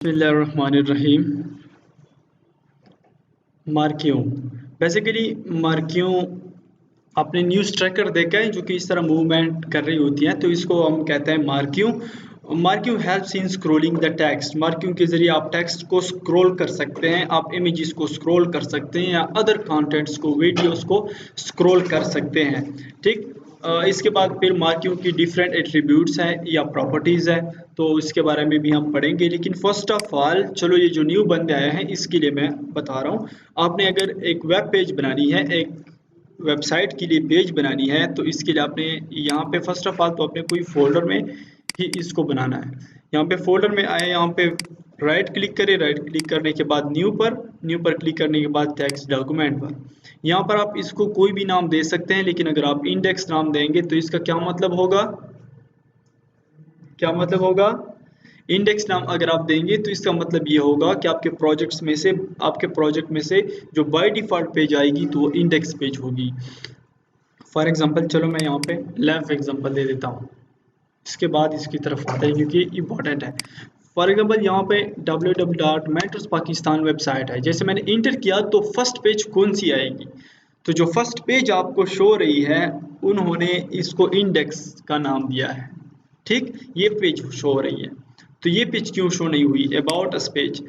बिस्मिल्लाहिर्रहमानिर्रहीम। मार्कियों, बेसिकली मार्कियों आपने news tracker देखा है जो कि इस तरह मूवमेंट कर रही होती हैं, तो इसको हम कहते हैं marquee. Marquee helps in scrolling the text. Marquee के ज़रिए आप टेक्स्ट को स्क्रॉल कर सकते हैं, आप इमेजेस को स्क्रॉल कर सकते हैं या अदर कंटेंट्स को, वीडियोस को स्क्रॉल कर सकते हैं। ठीक, इसके बाद फिर मार्कियों की डिफरेंट एट्रीब्यूट्स हैं या प्रॉपर्टीज़ है, तो इसके बारे में भी हम पढ़ेंगे। लेकिन फर्स्ट ऑफ ऑल चलो ये जो न्यू बंदे आए हैं इसके लिए मैं बता रहा हूँ। आपने अगर एक वेब पेज बनानी है, एक वेबसाइट के लिए पेज बनानी है, तो इसके लिए आपने यहाँ पे फर्स्ट ऑफ ऑल तो अपने कोई फोल्डर में ही इसको बनाना है। यहाँ पे फोल्डर में आए, यहाँ पे राइट क्लिक करें, राइट क्लिक करने के बाद न्यू पर क्लिक करने के बाद टेक्स्ट डॉक्यूमेंट पर। यहाँ पर आप इसको कोई भी नाम दे सकते हैं, लेकिन अगर आप इंडेक्स नाम देंगे तो इसका क्या मतलब होगा, इंडेक्स नाम अगर आप देंगे तो इसका मतलब ये होगा कि आपके प्रोजेक्ट में से जो बाय डिफ़ॉल्ट पेज आएगी तो वो इंडेक्स पेज होगी। फॉर एग्जांपल चलो मैं यहाँ पे लैम्प एग्जांपल दे देता हूँ, इसके बाद इसकी तरफ आते हैं क्योंकि इम्पोर्टेंट है। फॉर एग्जांपल यहाँ पे www.mentorspakistan वेबसाइट है, जैसे मैंने इंटर किया तो फर्स्ट पेज कौन सी आएगी, तो जो फर्स्ट पेज आपको शो रही है उन्होंने इसको इंडेक्स का नाम दिया है। ठीक, ये पेज शो हो रही है, तो ये पेज क्यों शो नहीं हुई, अबाउट अस पेज।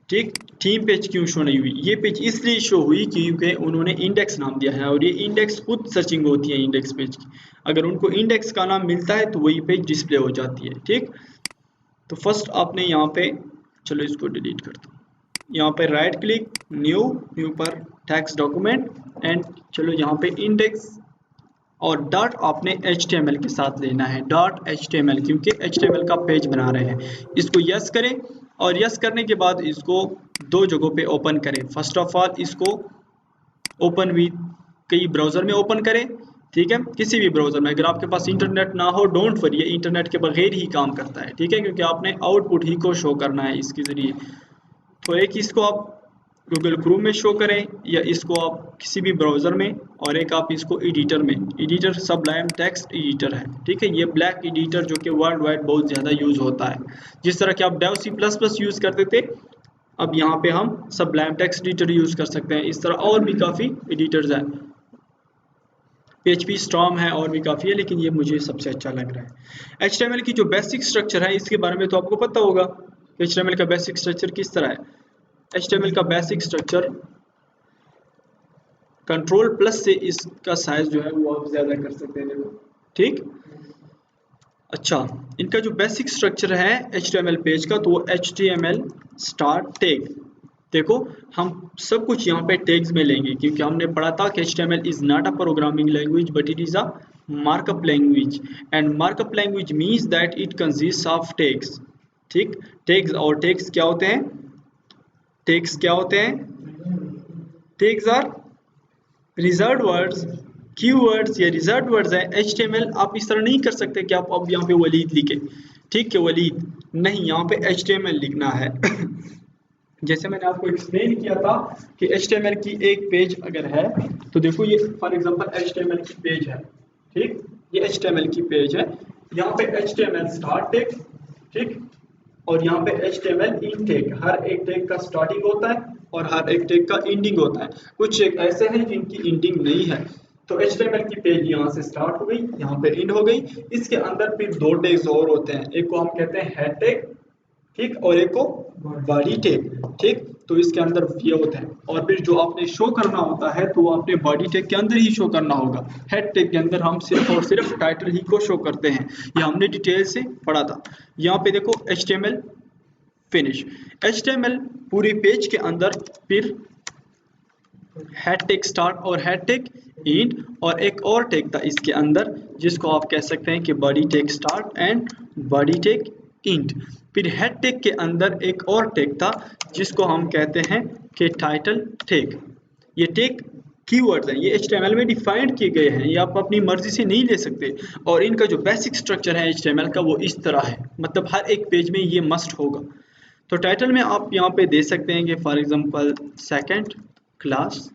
ठीक, थीम पेज क्यों शो नहीं हुई, ये पेज इसलिए शो हुई क्योंकि उन्होंने इंडेक्स नाम दिया है, और ये इंडेक्स खुद सर्चिंग होती है इंडेक्स पेज की। अगर उनको इंडेक्स का नाम मिलता है तो वही पेज डिस्प्ले हो जाती है। ठीक, तो फर्स्ट आपने यहाँ पे, चलो इसको डिलीट कर दो, यहाँ पे राइट क्लिक, न्यू पर टेक्स्ट डॉक्यूमेंट, एंड चलो यहाँ पे इंडेक्स और डॉट आपने HTML के साथ लेना है, .html, क्योंकि HTML का पेज बना रहे हैं। इसको यस करें, और यस करने के बाद इसको दो जगहों पे ओपन करें। फर्स्ट ऑफ ऑल इसको ओपन विद कई ब्राउज़र में ओपन करें। ठीक है, किसी भी ब्राउज़र में, अगर आपके पास इंटरनेट ना हो डोंट वरी, ये इंटरनेट के बगैर ही काम करता है। ठीक है, क्योंकि आपने आउटपुट ही को शो करना है इसके ज़रिए। तो एक इसको आप गूगल क्रोम में शो करें, या इसको आप किसी भी ब्राउज़र में, और एक आप इसको एडिटर में, एडिटर सबलाइम टेक्स्ट एडिटर है। ठीक है, ये ब्लैक एडिटर जो कि वर्ल्ड वाइड बहुत ज़्यादा यूज़ होता है। जिस तरह कि आप डेव C++ यूज़ करते थे, अब यहाँ पे हम सबलाइम टेक्स्ट एडिटर यूज़ कर सकते हैं। इस तरह और भी काफ़ी एडिटर्स हैं, PHP स्टॉर्म है, और भी काफ़ी है, लेकिन ये मुझे सबसे अच्छा लग रहा है। HTML की जो बेसिक स्ट्रक्चर है इसके बारे में तो आपको पता होगा, HTML का बेसिक स्ट्रक्चर किस तरह है। HTML का बेसिक स्ट्रक्चर कंट्रोल+ से इसका साइज जो है वो आप ज़्यादा कर सकते हैं। ठीक, अच्छा, इनका जो बेसिक स्ट्रक्चर है HTML पेज का, तो वो HTML स्टार्ट टैग। देखो हम सब कुछ यहाँ पे टैग्स में लेंगे, क्योंकि हमने पढ़ा था कि HTML is not a programming language but it is a markup language, and markup language means that it consist of tags. ठीक, टैग्स और टैग्स क्या होते हैं, tags are reserved words, keywords या रिजर्व्ड वर्ड्स है। HTML आप इस तरह नहीं कर सकते कि आप अब यहाँ पे वलीद लिखे, ठीक है, वलीद नहीं, यहाँ पे HTML लिखना है। जैसे मैंने आपको एक्सप्लेन किया था कि HTML की एक पेज अगर है, तो देखो ये फॉर एग्जांपल HTML की पेज है। ठीक, ये HTML की पेज है, यहाँ पे HTML स्टार्ट टैग, ठीक, और यहाँ पे HTML इन टैग। हर एक टैग का स्टार्टिंग होता है और हर एक टैग का एंडिंग होता है। कुछ एक ऐसे हैं जिनकी एंडिंग नहीं है, तो HTML की पेज यहाँ से स्टार्ट हो गई, यहाँ पे एंड हो गई। इसके अंदर फिर दो टैग्स और होते हैं, एक को हम कहते हैं हेड टैग, ठीक, और एक को बॉडी टैग। ठीक, तो इसके अंदर ये होते हैं, और फिर जो आपने शो करना होता है तो वो आपने बॉडी टैग के अंदर ही शो करना होगा। हेड टैग के अंदर हम सिर्फ और सिर्फ टाइटल ही को शो करते हैं, ये हमने डिटेल से पढ़ा था। यहाँ पे देखो HTML फिनिश, HTML पूरी पेज के अंदर, फिर हेड टैग स्टार्ट और हेड टैग एंड, और एक और टैग था इसके अंदर जिसको आप कह सकते हैं कि body tag start and body tag and. फिर हेड टैग के अंदर एक और टैग था जिसको हम कहते हैं कि टाइटल टैग। ये टैग कीवर्ड्स हैं, ये HTML में डिफाइंड किए गए हैं, ये आप अपनी मर्जी से नहीं ले सकते। और इनका जो बेसिक स्ट्रक्चर है HTML का वो इस तरह है, मतलब हर एक पेज में ये मस्ट होगा। तो टाइटल में आप यहाँ पे दे सकते हैं कि for example second class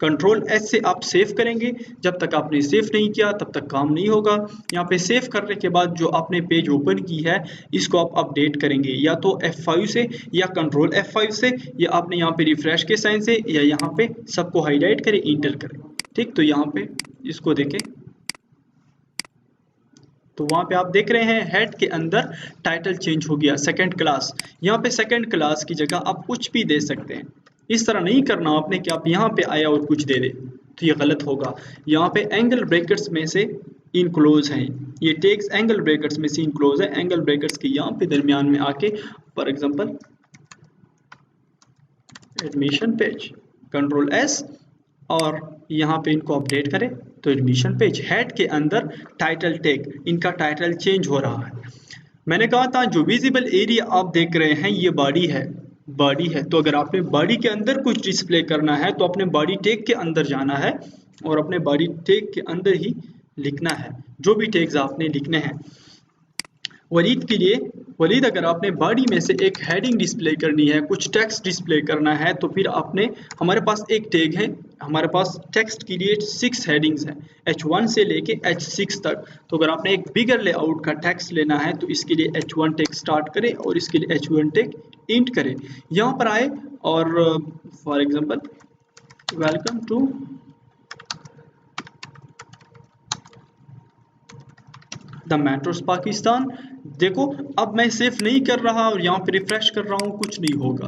control S से आप सेव करेंगे, जब तक आपने सेव नहीं किया तब तक काम नहीं होगा। यहाँ पे सेव करने के बाद जो आपने पेज ओपन की है इसको आप अपडेट करेंगे या तो F5 से या कंट्रोल F5 से, या आपने यहाँ पे रिफ्रेश के साइन से, या यहाँ पे सबको हाईलाइट करें, इंटर करें। ठीक, तो यहाँ पे इसको देखें तो वहां पे आप देख रहे हैं हेड के अंदर टाइटल चेंज हो गया सेकंड क्लास। यहाँ पे सेकंड क्लास की जगह आप कुछ भी दे सकते हैं। इस तरह नहीं करना आपने कि आप यहाँ पे आया और कुछ दे दे, तो ये गलत होगा। यहाँ पे एंगल ब्रेकेट्स में से इनक्लोज हैं, ये टैग्स एंगल ब्रेकेट्स में से इनक्लोज है। एंगल ब्रेकेट्स के यहाँ पे दरमियान में आके for example admission page, control S, और यहाँ पे इनको अपडेट करें तो एडमिशन पेज। हेड के अंदर टाइटल टैग, इनका टाइटल चेंज हो रहा है। मैंने कहा था जो विजिबल एरिया आप देख रहे हैं ये बॉडी है, बॉडी है। तो अगर आपने बॉडी के अंदर कुछ डिस्प्ले करना है तो अपने बॉडी टैग के अंदर जाना है और अपने बॉडी टैग के अंदर ही लिखना है जो भी टैग्स आपने लिखने हैं। वलीद के लिए, वलीद अगर आपने बॉडी में से एक हेडिंग डिस्प्ले करनी है, कुछ टेक्स्ट डिस्प्ले करना है, तो फिर आपने, हमारे पास एक टैग है, हमारे पास टेक्स्ट के लिए 6 हेडिंग्स हैं H1 से लेके H6 तक। तो अगर आपने एक बिगर लेआउट का टेक्स्ट लेना है तो इसके लिए H1 टैग स्टार्ट करें और इसके लिए H1 टैग इंट करें। यहाँ पर आए और for example welcome to the metros Pakistan. देखो अब मैं सेव नहीं कर रहा और यहाँ पे रिफ्रेश कर रहा हूँ, कुछ नहीं होगा।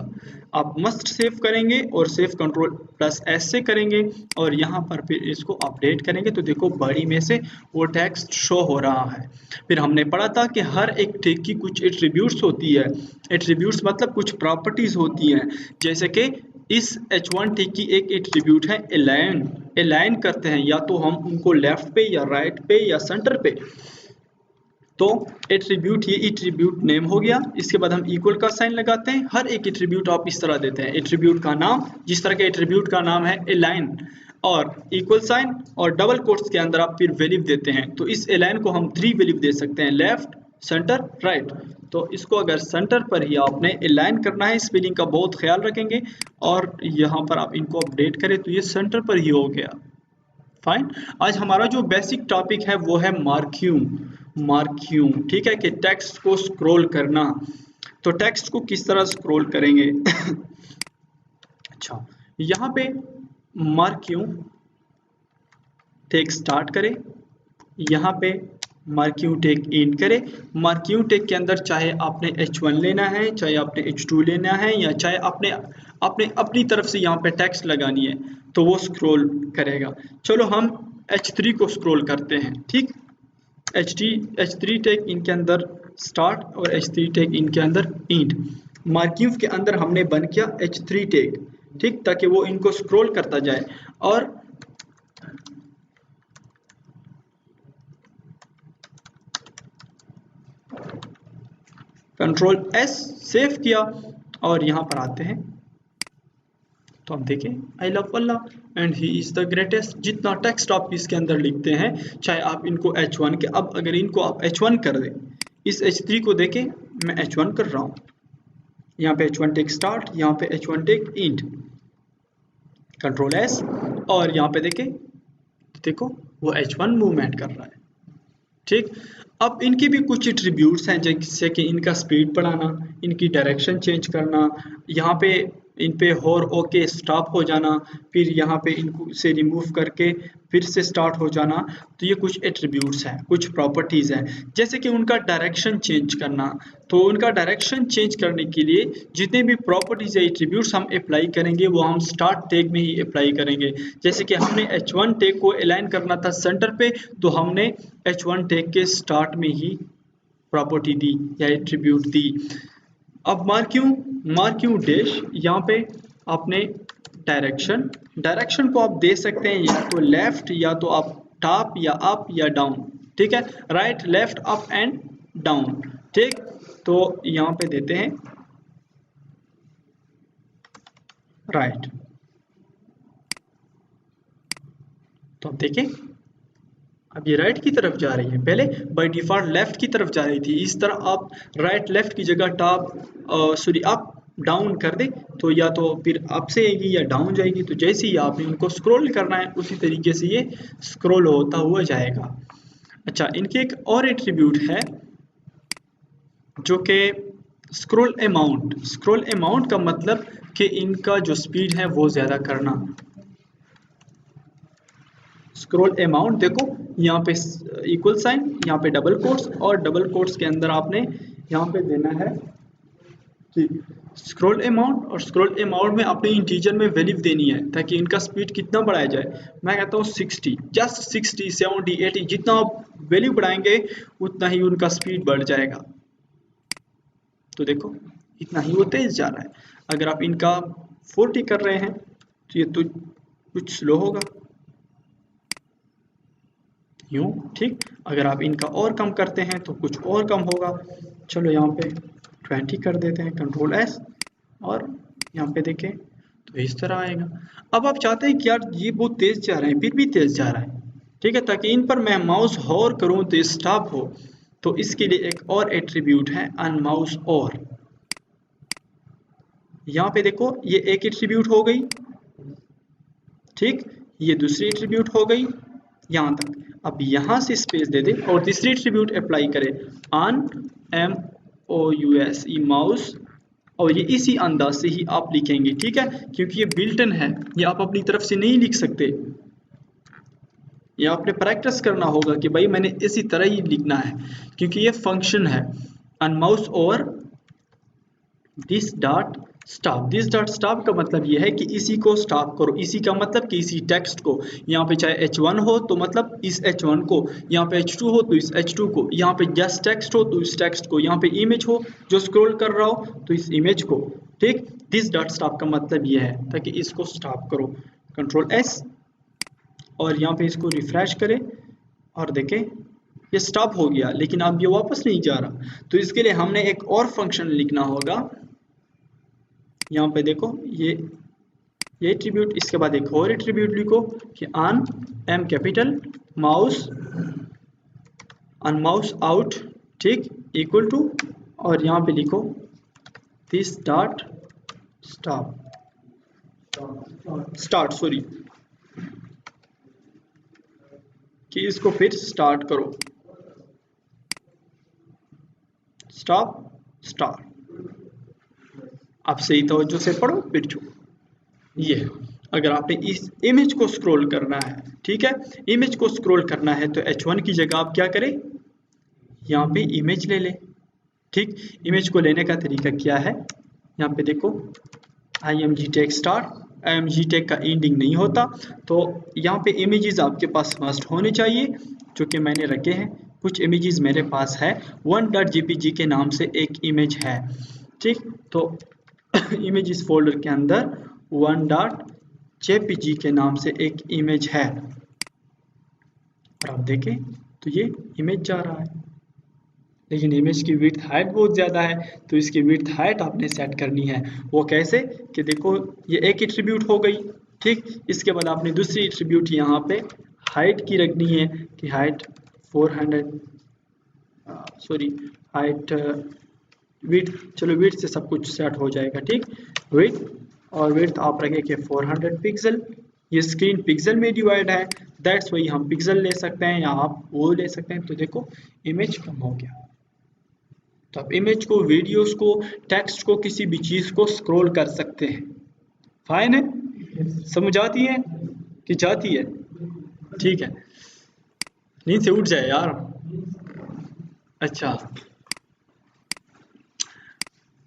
आप मस्ट सेव करेंगे और सेव कंट्रोल प्लस एस से करेंगे और यहाँ पर फिर इसको अपडेट करेंगे तो देखो बॉडी में से वो टेक्स्ट शो हो रहा है। फिर हमने पढ़ा था कि हर एक टैग की कुछ एट्रीब्यूट्स होती है। एट्रीब्यूट्स मतलब कुछ प्रॉपर्टीज होती हैं, जैसे कि इस H1 टैग की एक एट्रीब्यूट है अलाइन। अलाइन करते हैं या तो हम उनको लेफ्ट पे या राइट पे या सेंटर पे। तो एट्रीब्यूट, ये एट्रीब्यूट नेम हो गया। इसके बाद हम इक्वल का साइन लगाते हैं। हर एक एट्रीब्यूट आप इस तरह देते हैं, एट्रीब्यूट का नाम, जिस तरह के एट्रीब्यूट का नाम है अलाइन, और इक्वल साइन और डबल कोट्स के अंदर आप फिर वैल्यू देते हैं। तो इस अलाइन को हम 3 वैल्यू दे सकते हैं, लेफ्ट, सेंटर, राइट। तो इसको अगर सेंटर पर ही आपने अलाइन करना है, स्पेलिंग का बहुत ख्याल रखेंगे, और यहाँ पर आप इनको अपडेट करें तो ये सेंटर पर ही हो गया। फाइन। आज हमारा जो बेसिक टॉपिक है वो है मार्क्यूम। मार्क्यूम, ठीक है, कि टेक्स्ट को स्क्रॉल करना। तो टेक्स्ट को किस तरह स्क्रॉल करेंगे अच्छा, यहाँ पे मार्क्यूम टैग स्टार्ट करें, यहाँ पे मार्क्यूम टैग एंड करें। मार्क्यूम टैग के अंदर चाहे आपने H1 लेना है, चाहे आपने H2 लेना है, या चाहे आपने अपनी तरफ से यहाँ पे टेक्स्ट लगानी है तो वो स्क्रॉल करेगा। चलो हम H3 को स्क्रॉल करते हैं। ठीक, H3 टैग इनके अंदर स्टार्ट और H3 टैग इनके अंदर एंड। मार्क्यूम के अंदर हमने बन किया H3 टैग, ठीक, ताकि वो इनको स्क्रॉल करता जाए। और कंट्रोल एस सेव किया और यहाँ पर आते हैं तो आप देखें I love Allah and he is the greatest. जितना टेक्स्ट आप इसके अंदर लिखते हैं, चाहे आप इनको H1 के, अब अगर इनको आप H1 कर दें, इस H3 को देखें, मैं H1 कर रहा हूँ, यहाँ पे H1 टेक स्टार्ट, यहाँ पे H1 take int, control S, और यहाँ पे देखें, देखो वो H1 मूवमेंट कर रहा है। ठीक, अब इनके भी कुछ एट्रीब्यूट्स हैं, जैसे कि इनका स्पीड बढ़ाना, इनकी डायरेक्शन चेंज करना, यहाँ पे इन पे और ओके स्टॉप हो जाना, फिर यहाँ पे इनको से रिमूव करके फिर से स्टार्ट हो जाना। तो ये कुछ एट्रीब्यूट्स हैं, कुछ प्रॉपर्टीज़ हैं। जैसे कि उनका डायरेक्शन चेंज करना, तो उनका डायरेक्शन चेंज करने के लिए जितने भी प्रॉपर्टीज़ या एट्रीब्यूट्स हम अप्लाई करेंगे वो हम स्टार्ट टैग में ही अप्लाई करेंगे। जैसे कि हमने H1 टैग को अलाइन करना था सेंटर पे, तो हमने H1 टैग के स्टार्ट में ही प्रॉपर्टी दी या एट्रीब्यूट दी। अब मार्क्यूम डैश, यहाँ पे आपने डायरेक्शन को आप दे सकते हैं या तो लेफ्ट, या तो आप टॉप या अप या डाउन, ठीक है, right, left, up and down. ठीक, तो यहाँ पे देते हैं राइट। तो आप देखें अब ये राइट की तरफ जा रही है, पहले बाय डिफॉल्ट लेफ्ट की तरफ जा रही थी। इस तरह आप राइट लेफ्ट की जगह टॉप अप डाउन कर दे तो या तो फिर अप से आएगी या डाउन जाएगी। तो जैसे ही आपने उनको स्क्रॉल करना है उसी तरीके से ये स्क्रॉल होता हुआ जाएगा। अच्छा, इनके एक और एट्रीब्यूट है जो कि स्क्रॉल अमाउंट। स्क्रॉल अमाउंट का मतलब कि इनका जो स्पीड है वो ज़्यादा करना। स्क्रॉल अमाउंट देखो यहाँ पे इक्वल साइन, यहाँ पे डबल कोट्स और डबल कोट्स के अंदर आपने यहाँ पे देना है कि स्क्रॉल अमाउंट, और स्क्रॉल अमाउंट में अपने इंटीजर में वैल्यू देनी है ताकि इनका स्पीड कितना बढ़ाया जाए। मैं कहता हूँ 60, जस्ट 60, 70, 80, जितना आप वैल्यू बढ़ाएंगे उतना ही उनका स्पीड बढ़ जाएगा। तो देखो इतना ही वो तेज जा रहा है। अगर आप इनका 40 कर रहे हैं तो ये तो कुछ स्लो होगा यूं, ठीक। अगर आप इनका और कम करते हैं तो कुछ और कम होगा। चलो यहाँ पे 20 कर देते हैं, कंट्रोल एस, और यहाँ पे देखें तो इस तरह आएगा। अब आप चाहते हैं कि यार ये बहुत तेज जा रहा है, फिर भी तेज जा रहा है, ठीक है, ताकि इन पर मैं माउस होवर करूँ तो स्टॉप हो। तो इसके लिए एक और एट्रीब्यूट है अनमाउस और। यहाँ पे देखो ये एक एट्रीब्यूट हो गई, ठीक, ये दूसरी एट्रीब्यूट हो गई यहाँ तक। अब यहाँ से स्पेस दे दे और तीसरी एट्रीब्यूट अप्लाई करें ऑन MOUS माउस, और ये इसी अंदाज से ही आप लिखेंगे, ठीक है, क्योंकि ये बिल्टन है, ये आप अपनी तरफ से नहीं लिख सकते। ये आपने प्रैक्टिस करना होगा कि भाई मैंने इसी तरह ही लिखना है, क्योंकि ये फंक्शन है अनमाउस और this dot stop. This dot stop का मतलब यह है कि इसी को स्टॉप करो। इसी का मतलब कि इसी टेक्स्ट को, यहाँ पे चाहे H1 हो तो मतलब इस H1 को, यहाँ पे H2 हो तो इस H2 को, यहाँ पे जस्ट टेक्स्ट हो तो इस टेक्स्ट को, यहाँ पे इमेज हो जो स्क्रॉल कर रहा हो तो इस इमेज को, ठीक। दिस डॉट स्टॉप का मतलब यह है ताकि इसको स्टॉप करो। कंट्रोल एस, और यहाँ पे इसको रिफ्रेश करें और देखें ये स्टॉप हो गया, लेकिन अब ये वापस नहीं जा रहा। तो इसके लिए हमने एक और फंक्शन लिखना होगा। यहाँ पे देखो ये एट्रीब्यूट, इसके बाद एक और एट्रीब्यूट लिखो कि on M capital mouse on mouse out, ठीक, इक्वल टू, और यहाँ पे लिखो दिस डॉट स्टार्ट सॉरी, कि इसको फिर स्टार्ट करो, स्टार्ट। आप सही तवज्जो से पढ़ो फिर जो ये, अगर आपने इस इमेज को स्क्रॉल करना है, ठीक है, इमेज को स्क्रॉल करना है तो H1 की जगह आप क्या करें, यहाँ पे इमेज ले ले, ठीक। इमेज को लेने का तरीका क्या है, यहाँ पे देखो IMG tag start, IMG tag का एंडिंग नहीं होता, तो यहाँ पे इमेजेस आपके पास मस्ट होने चाहिए, जो कि मैंने रखे हैं। कुछ इमेजेस मेरे पास है, 1.jpg के नाम से एक इमेज है, ठीक। तो इमेजेस फोल्डर के अंदर 1.jpg के नाम से एक इमेज है, और आप देखें तो ये इमेज जा रहा है, लेकिन इमेज की विड्थ हाइट बहुत ज़्यादा है, तो इसकी विड्थ हाइट आपने सेट करनी है। वो कैसे कि देखो ये एक एट्रीब्यूट हो गई, ठीक। इसके बाद आपने दूसरी एट्रीब्यूट यहाँ पे हाइट की रखनी है कि हाइट 400, सॉरी हाइट विड्थ, चलो विड्थ से सब कुछ सेट हो जाएगा, ठीक। विड्थ और विड्थ आप रखें कि 400 पिक्सल। ये स्क्रीन पिक्सल में डिवाइड है, दैट्स वाई हम पिक्सल ले सकते हैं या आप वो ले सकते हैं। तो देखो इमेज कम हो गया, तो आप इमेज को, वीडियोस को, टेक्स्ट को, किसी भी चीज़ को स्क्रॉल कर सकते हैं। फाइन है, समझ आती है कि जाती है, ठीक है, नींद से उठ जाए यार। अच्छा,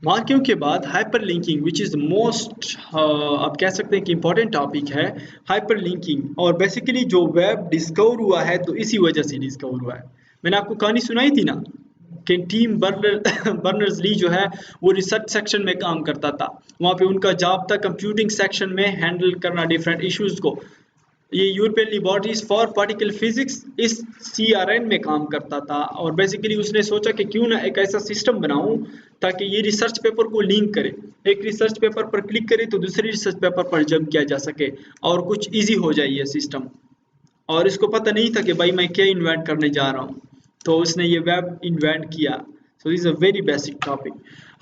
मार्किंग के बाद हाइपरलिंकिंग, विच इज़ मोस्ट, आप कह सकते हैं कि इंपॉर्टेंट टॉपिक है हाइपरलिंकिंग। और बेसिकली जो वेब डिस्कवर हुआ है तो इसी वजह से डिस्कवर हुआ है। मैंने आपको कहानी सुनाई थी ना कि टीम बर्नर्स ली जो है वो रिसर्च सेक्शन में काम करता था। वहाँ पे उनका जॉब था कंप्यूटिंग सेक्शन में हैंडल करना डिफरेंट इश्यूज़ को। ये European laboratories for particle physics इस CRN में काम करता था, और बेसिकली उसने सोचा कि क्यों ना एक ऐसा सिस्टम बनाऊं ताकि ये रिसर्च पेपर को लिंक करे, एक रिसर्च पेपर पर क्लिक करे तो दूसरे रिसर्च पेपर पर जंप किया जा सके और कुछ इजी हो जाए ये सिस्टम। और इसको पता नहीं था कि भाई मैं क्या इन्वेंट करने जा रहा हूँ, तो उसने ये वेब इन्वेंट किया। So this is a very basic topic.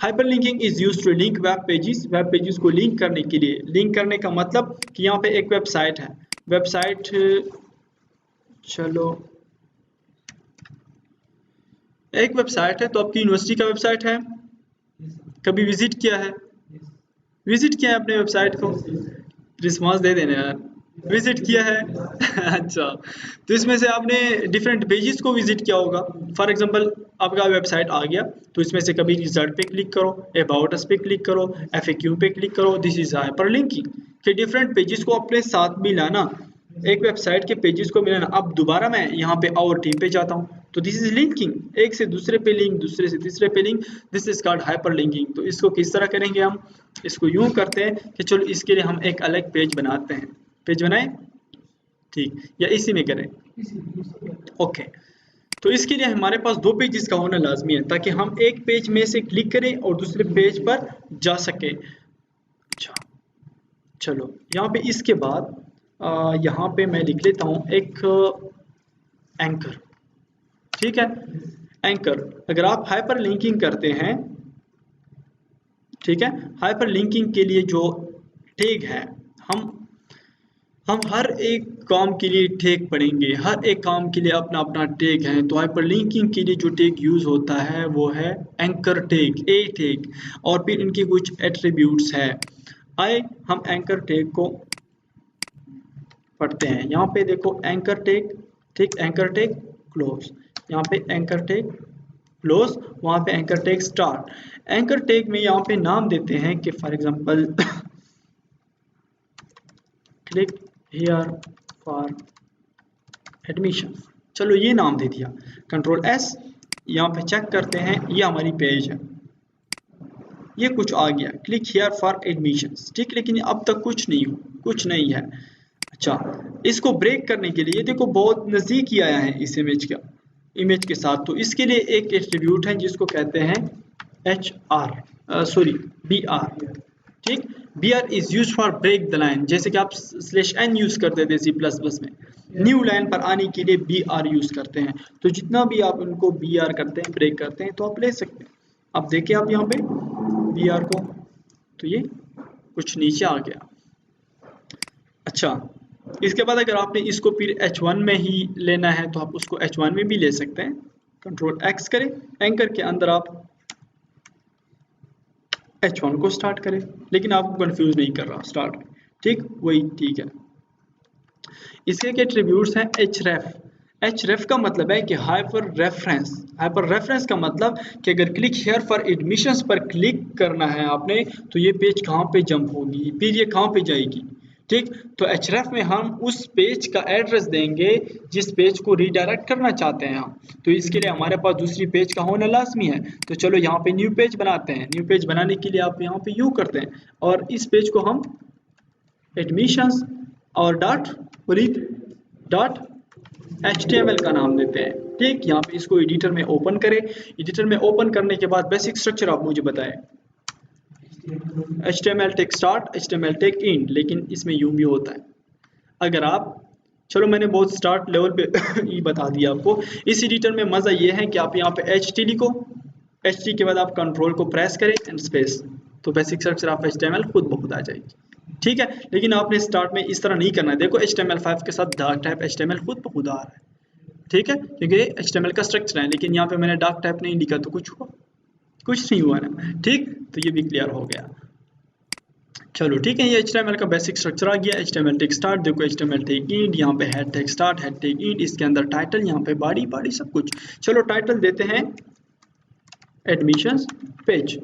Hyperlinking is used to link web pages. Web pages को लिंक करने के लिए, लिंक करने का मतलब कि यहाँ पे एक वेबसाइट है, वेबसाइट, चलो एक वेबसाइट है, तो आपकी यूनिवर्सिटी का वेबसाइट है, कभी विजिट किया है, विजिट किया है अपने वेबसाइट को, रिस्पॉन्स दे देना यार, विजिट किया है अच्छा, तो इसमें से आपने डिफरेंट पेजेस को विजिट किया होगा। फॉर एग्जांपल आपका वेबसाइट आ गया, तो इसमें से कभी रिजल्ट पे क्लिक करो, अबाउट अस पे क्लिक करो, एफएक्यू पे क्लिक करो। दिस इज हाइपरलिंकिंग कि डिफरेंट पेजेस को अपने साथ मिलाना, एक वेबसाइट के पेजेस को मिलाना। अब दोबारा मैं यहाँ पे आवर टीम पे जाता हूँ, तो दिस इज लिंकिंग, एक से दूसरे पे लिंक, दूसरे से तीसरे पे link, this is called hyperlinking. तो इसको किस तरह करेंगे हम, इसको यूं करते हैं कि चलो इसके लिए हम एक अलग पेज बनाते हैं, पेज बनाएं, ठीक, या इसी में करें, ओके। तो इसके लिए हमारे पास दो पेजेस का होना लाजमी है, ताकि हम एक पेज में से क्लिक करें और दूसरे पेज पर जा सके। अच्छा, चलो यहाँ पे इसके बाद यहाँ पे मैं लिख लेता हूँ एक एंकर, ठीक है। एंकर, अगर आप हाइपर लिंकिंग करते हैं, ठीक है, हाइपर लिंकिंग के लिए जो टैग है, हम हर एक काम के लिए टैग पढ़ेंगे, हर एक काम के लिए अपना अपना टैग है। तो हाइपर लिंकिंग के लिए जो टैग यूज होता है वो है एंकर टैग, ए टैग, और फिर इनके कुछ एट्रीब्यूट्स है। आए हम एंकर टैग को पढ़ते हैं। यहाँ पे देखो एंकर टैग, ठीक, एंकर टैग क्लोज, यहाँ पे एंकर टैग क्लोज, वहाँ पे anchor tag start. Anchor tag में यहाँ पे नाम देते हैं कि for example click here for admission, चलो ये नाम दे दिया, कंट्रोल एस, यहाँ पे चेक करते हैं, ये हमारी पेज है, ये कुछ आ गया, क्लिक हियर फॉर एडमिशंस, ठीक, लेकिन अब तक कुछ नहीं है। अच्छा, इसको ब्रेक करने के लिए देखो बहुत नज़दीक ही आया है इस इमेज के साथ, तो इसके लिए एक एट्रीब्यूट है जिसको कहते हैं BR, ठीक। BR is use for break the line, जैसे कि आप /n यूज करते थे C++ में, न्यू लाइन पर आने के लिए BR यूज करते हैं। तो जितना भी आप उनको BR करते हैं, ब्रेक करते हैं, तो आप ले सकते हैं। अब देखिए आप यहाँ पे BR को, तो ये कुछ नीचे आ गया। अच्छा, इसके बाद अगर आपने इसको फिर H1 में ही लेना है, तो आप उसको H1 में भी ले सकते हैं। कंट्रोल X करें, एंकर के अंदर आप H1 को स्टार्ट करें, लेकिन आपको कंफ्यूज नहीं कर रहा स्टार्ट, ठीक, वही ठीक है। इसके के एट्रीब्यूट्स हैं href का मतलब है कि हाइपर रेफरेंस का मतलब कि अगर क्लिक हियर फॉर एडमिशंस पर क्लिक करना है आपने, तो ये पेज कहाँ पे जंप होगी, फिर ये कहाँ पे जाएगी, ठीक। तो href में हम उस पेज का एड्रेस देंगे जिस पेज को रीडायरेक्ट करना चाहते हैं हम। तो इसके लिए हमारे पास दूसरी पेज का होना लाजमी है। तो चलो यहाँ पे न्यू पेज बनाते हैं। न्यू पेज बनाने के लिए आप यहाँ पे यू करते हैं, और इस पेज को हम एडमिशंस और डॉट HTML का नाम देते हैं, ठीक। यहाँ पे इसको एडिटर में ओपन करें। एडिटर में ओपन करने के बाद बेसिक स्ट्रक्चर आप मुझे बताएं। HTML tag start, HTML tag end, लेकिन इसमें यूं भी होता है। अगर आप, चलो मैंने बहुत स्टार्ट लेवल पे ये बता दिया आपको। इस एडिटर में मज़ा ये है कि आप यहाँ पे HT लिखो, HT के बाद आप कंट्रोल को प्रेस करें एंड स्पेस, तो बेसिक स्ट्रक्चर ऑफ HTML खुद ब खुद आ जाएगी, ठीक है। लेकिन आपने स्टार्ट में इस तरह नहीं करना है। देखो HTML5 के साथ डार्क टाइप HTML खुद ब खुद आ रहा है, ठीक है, क्योंकि HTML का स्ट्रक्चर है। लेकिन यहाँ पे मैंने डार्क टाइप नहीं लिखा तो कुछ नहीं हुआ ना, ठीक। तो ये भी क्लियर हो गया। चलो ठीक है, ये HTML का बेसिक स्ट्रक्चर आ गया। HTML टेक स्टार्ट, देखो HTML टेक एंड, यहाँ पे head tag start, head tag end, इसके अंदर टाइटल, यहाँ पे बॉडी सब कुछ। चलो टाइटल देते हैं एडमिशंस पेज।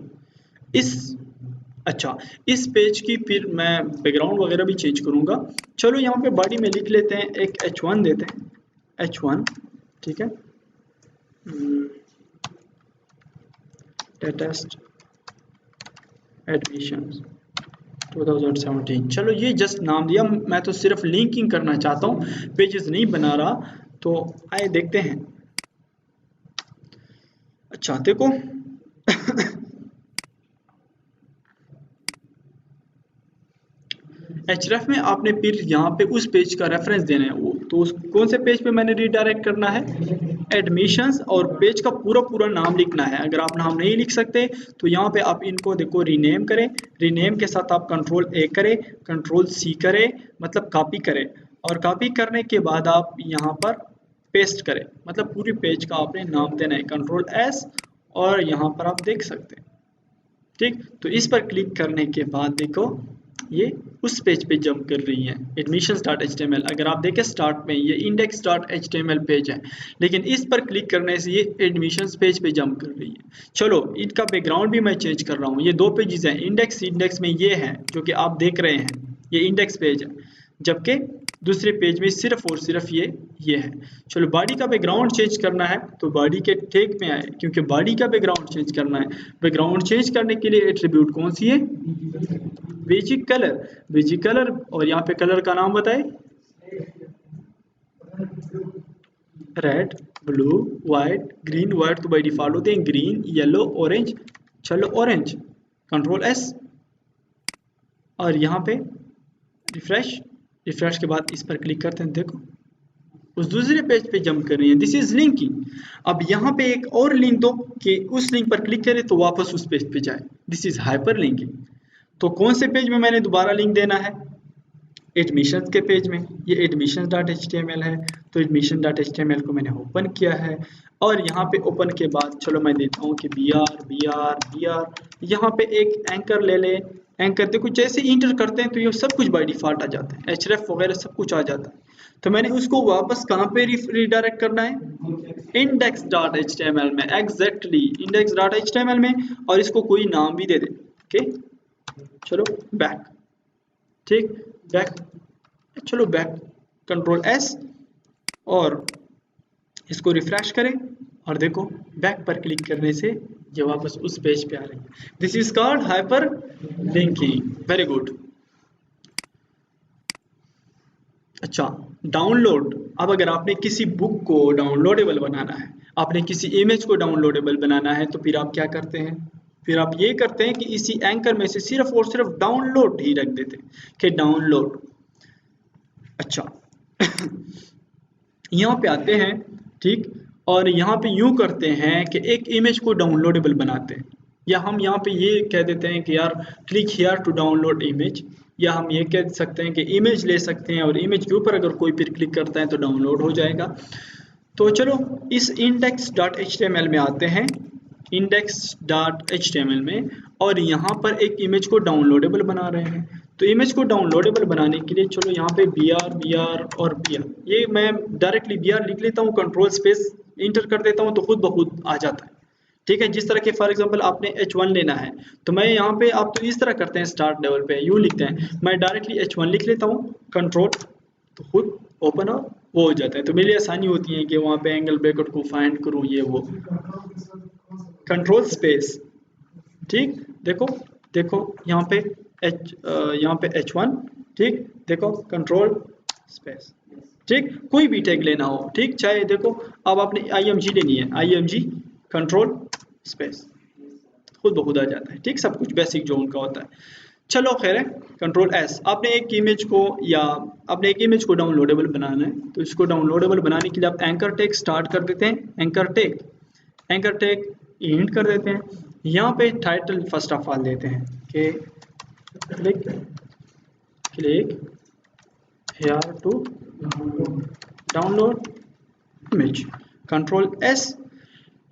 अच्छा, इस पेज की फिर मैं बैकग्राउंड वगैरह भी चेंज करूंगा। चलो यहाँ पे बॉडी में लिख लेते हैं एक H1 देते हैं, H1, ठीक है, लेटेस्ट एडमिशंस 2017। चलो ये जस्ट नाम दिया, मैं तो सिर्फ लिंकिंग करना चाहता हूँ, पेजेस नहीं बना रहा। तो आए देखते हैं। अच्छा देखो href में आपने फिर यहाँ पे उस पेज का रेफरेंस देना है, वो तो उस कौन से पेज पे मैंने रीडायरेक्ट करना है, एडमिशंस और पेज का पूरा पूरा नाम लिखना है। अगर आप नाम नहीं लिख सकते तो यहाँ पे आप इनको देखो रीनेम करें, रीनेम के साथ आप कंट्रोल ए करें, कंट्रोल सी करें, मतलब कॉपी करें, और कॉपी करने के बाद आप यहाँ पर पेस्ट करें, मतलब पूरी पेज का आपने नाम देना है, कंट्रोल एस, और यहाँ पर आप देख सकते हैं। ठीक, तो इस पर क्लिक करने के बाद देखो ये उस पेज पे जंप कर रही है, admissions.html। अगर आप देखें स्टार्ट में ये index.html पेज है, लेकिन इस पर क्लिक करने से ये एडमिशंस पेज पे जंप कर रही है। चलो इनका बैकग्राउंड भी मैं चेंज कर रहा हूँ। ये दो पेजेस हैं, इंडेक्स में ये है जो कि आप देख रहे हैं, ये इंडेक्स पेज है, जबकि दूसरे पेज में सिर्फ और सिर्फ ये है। चलो बॉडी का बैकग्राउंड चेंज करना है तो बॉडी के टैग में आए, क्योंकि बॉडी का बैकग्राउंड चेंज करना है। बैकग्राउंड चेंज करने के लिए एट्रीब्यूट कौन सी है, बेसिक कलर, बेसिक कलर, और यहाँ पे कलर का नाम बताए, red, blue, white, green. White तो बाई डिफॉल्ट होते हैं, ग्रीन, येलो, ऑरेंज। चलो ऑरेंज, कंट्रोल एस, और यहाँ पे रिफ्रेश, रिफ्रेश के बाद इस पर क्लिक करते हैं, देखो उस दूसरे पेज पे जंप कर रही है। This is linking. अब यहाँ पे एक और लिंक दो कि उस लिंक पर क्लिक करें तो वापस उस पेज पे जाए। This is hyper linking. तो कौन से पेज में मैंने दोबारा लिंक देना है, एडमिशंस के पेज में। ये admissions.html है, तो admission.html को मैंने ओपन किया है, और यहाँ पे ओपन के बाद चलो मैं देता हूँ कि br। यहाँ पे एक एंकर ले ले, एंकर देखो जैसे इंटर करते हैं तो ये सब कुछ बाय डिफॉल्ट आ जाता है, href वगैरह सब कुछ आ जाता है। तो मैंने उसको वापस कहाँ पे रिडायरेक्ट करना है, index.html में, एग्जैक्टली index.html में, और इसको कोई नाम भी दे दे। ओके, चलो बैक, ठीक, बैक, चलो बैक, कंट्रोल एस, और इसको रिफ्रेश करें, और देखो बैक पर क्लिक करने से ये वापस उस पेज पे आ रही है। This is called hyper linking. Very good. अच्छा, डाउनलोड। अब अगर आपने किसी बुक को डाउनलोडेबल बनाना है, आपने किसी इमेज को डाउनलोडेबल बनाना है, तो फिर आप क्या करते हैं, फिर आप ये करते हैं कि इसी एंकर में से सिर्फ और सिर्फ डाउनलोड ही रख देते हैं कि डाउनलोड। अच्छा यहाँ पे आते हैं, ठीक, और यहाँ पे यूं करते हैं कि एक इमेज को डाउनलोडेबल बनाते हैं, या हम यहाँ पे ये कह देते हैं कि यार click here to download image, या हम ये कह सकते हैं कि इमेज ले सकते हैं और इमेज के ऊपर अगर कोई फिर क्लिक करता है तो डाउनलोड हो जाएगा। तो चलो इस index.html में आते हैं, index.html में, और यहाँ पर एक इमेज को डाउनलोडेबल बना रहे हैं। तो इमेज को डाउनलोडेबल बनाने के लिए चलो यहाँ पे br और br, ये मैं डायरेक्टली br लिख लेता हूँ, कंट्रोल स्पेस इंटर कर देता हूँ तो खुद ब खुद आ जाता है। ठीक है, जिस तरह के फॉर एग्जांपल आपने h1 लेना है, तो मैं यहाँ पे, आप तो इस तरह करते हैं स्टार्ट लेवल पे यूँ लिखते हैं, मैं डायरेक्टली h1 लिख लेता हूँ कंट्रोल, तो खुद ओपन और वो हो जाता है। तो मेरे लिए आसानी होती है कि वहाँ पे एंगल ब्रैकेट को फाइंड करूँ, ये वो, कंट्रोल स्पेस। ठीक, देखो देखो यहाँ पे यहाँ पे h1, ठीक, देखो कंट्रोल स्पेस, ठीक, कोई भी टैग लेना हो, ठीक, चाहे देखो अब आपने img लेनी है, img कंट्रोल स्पेस, खुद ब खुद आ जाता है। ठीक, सब कुछ बेसिक जो उनका होता है। चलो खैर है, कंट्रोल एस। आपने एक इमेज को, या आपने एक इमेज को डाउनलोडेबल बनाना है, तो इसको डाउनलोडेबल बनाने के लिए आप एंकर टैग स्टार्ट कर देते हैं, एंकर टैग इंट कर देते हैं। यहाँ पे टाइटल फर्स्ट ऑफ ऑल देते हैं कि click here to download image, control S.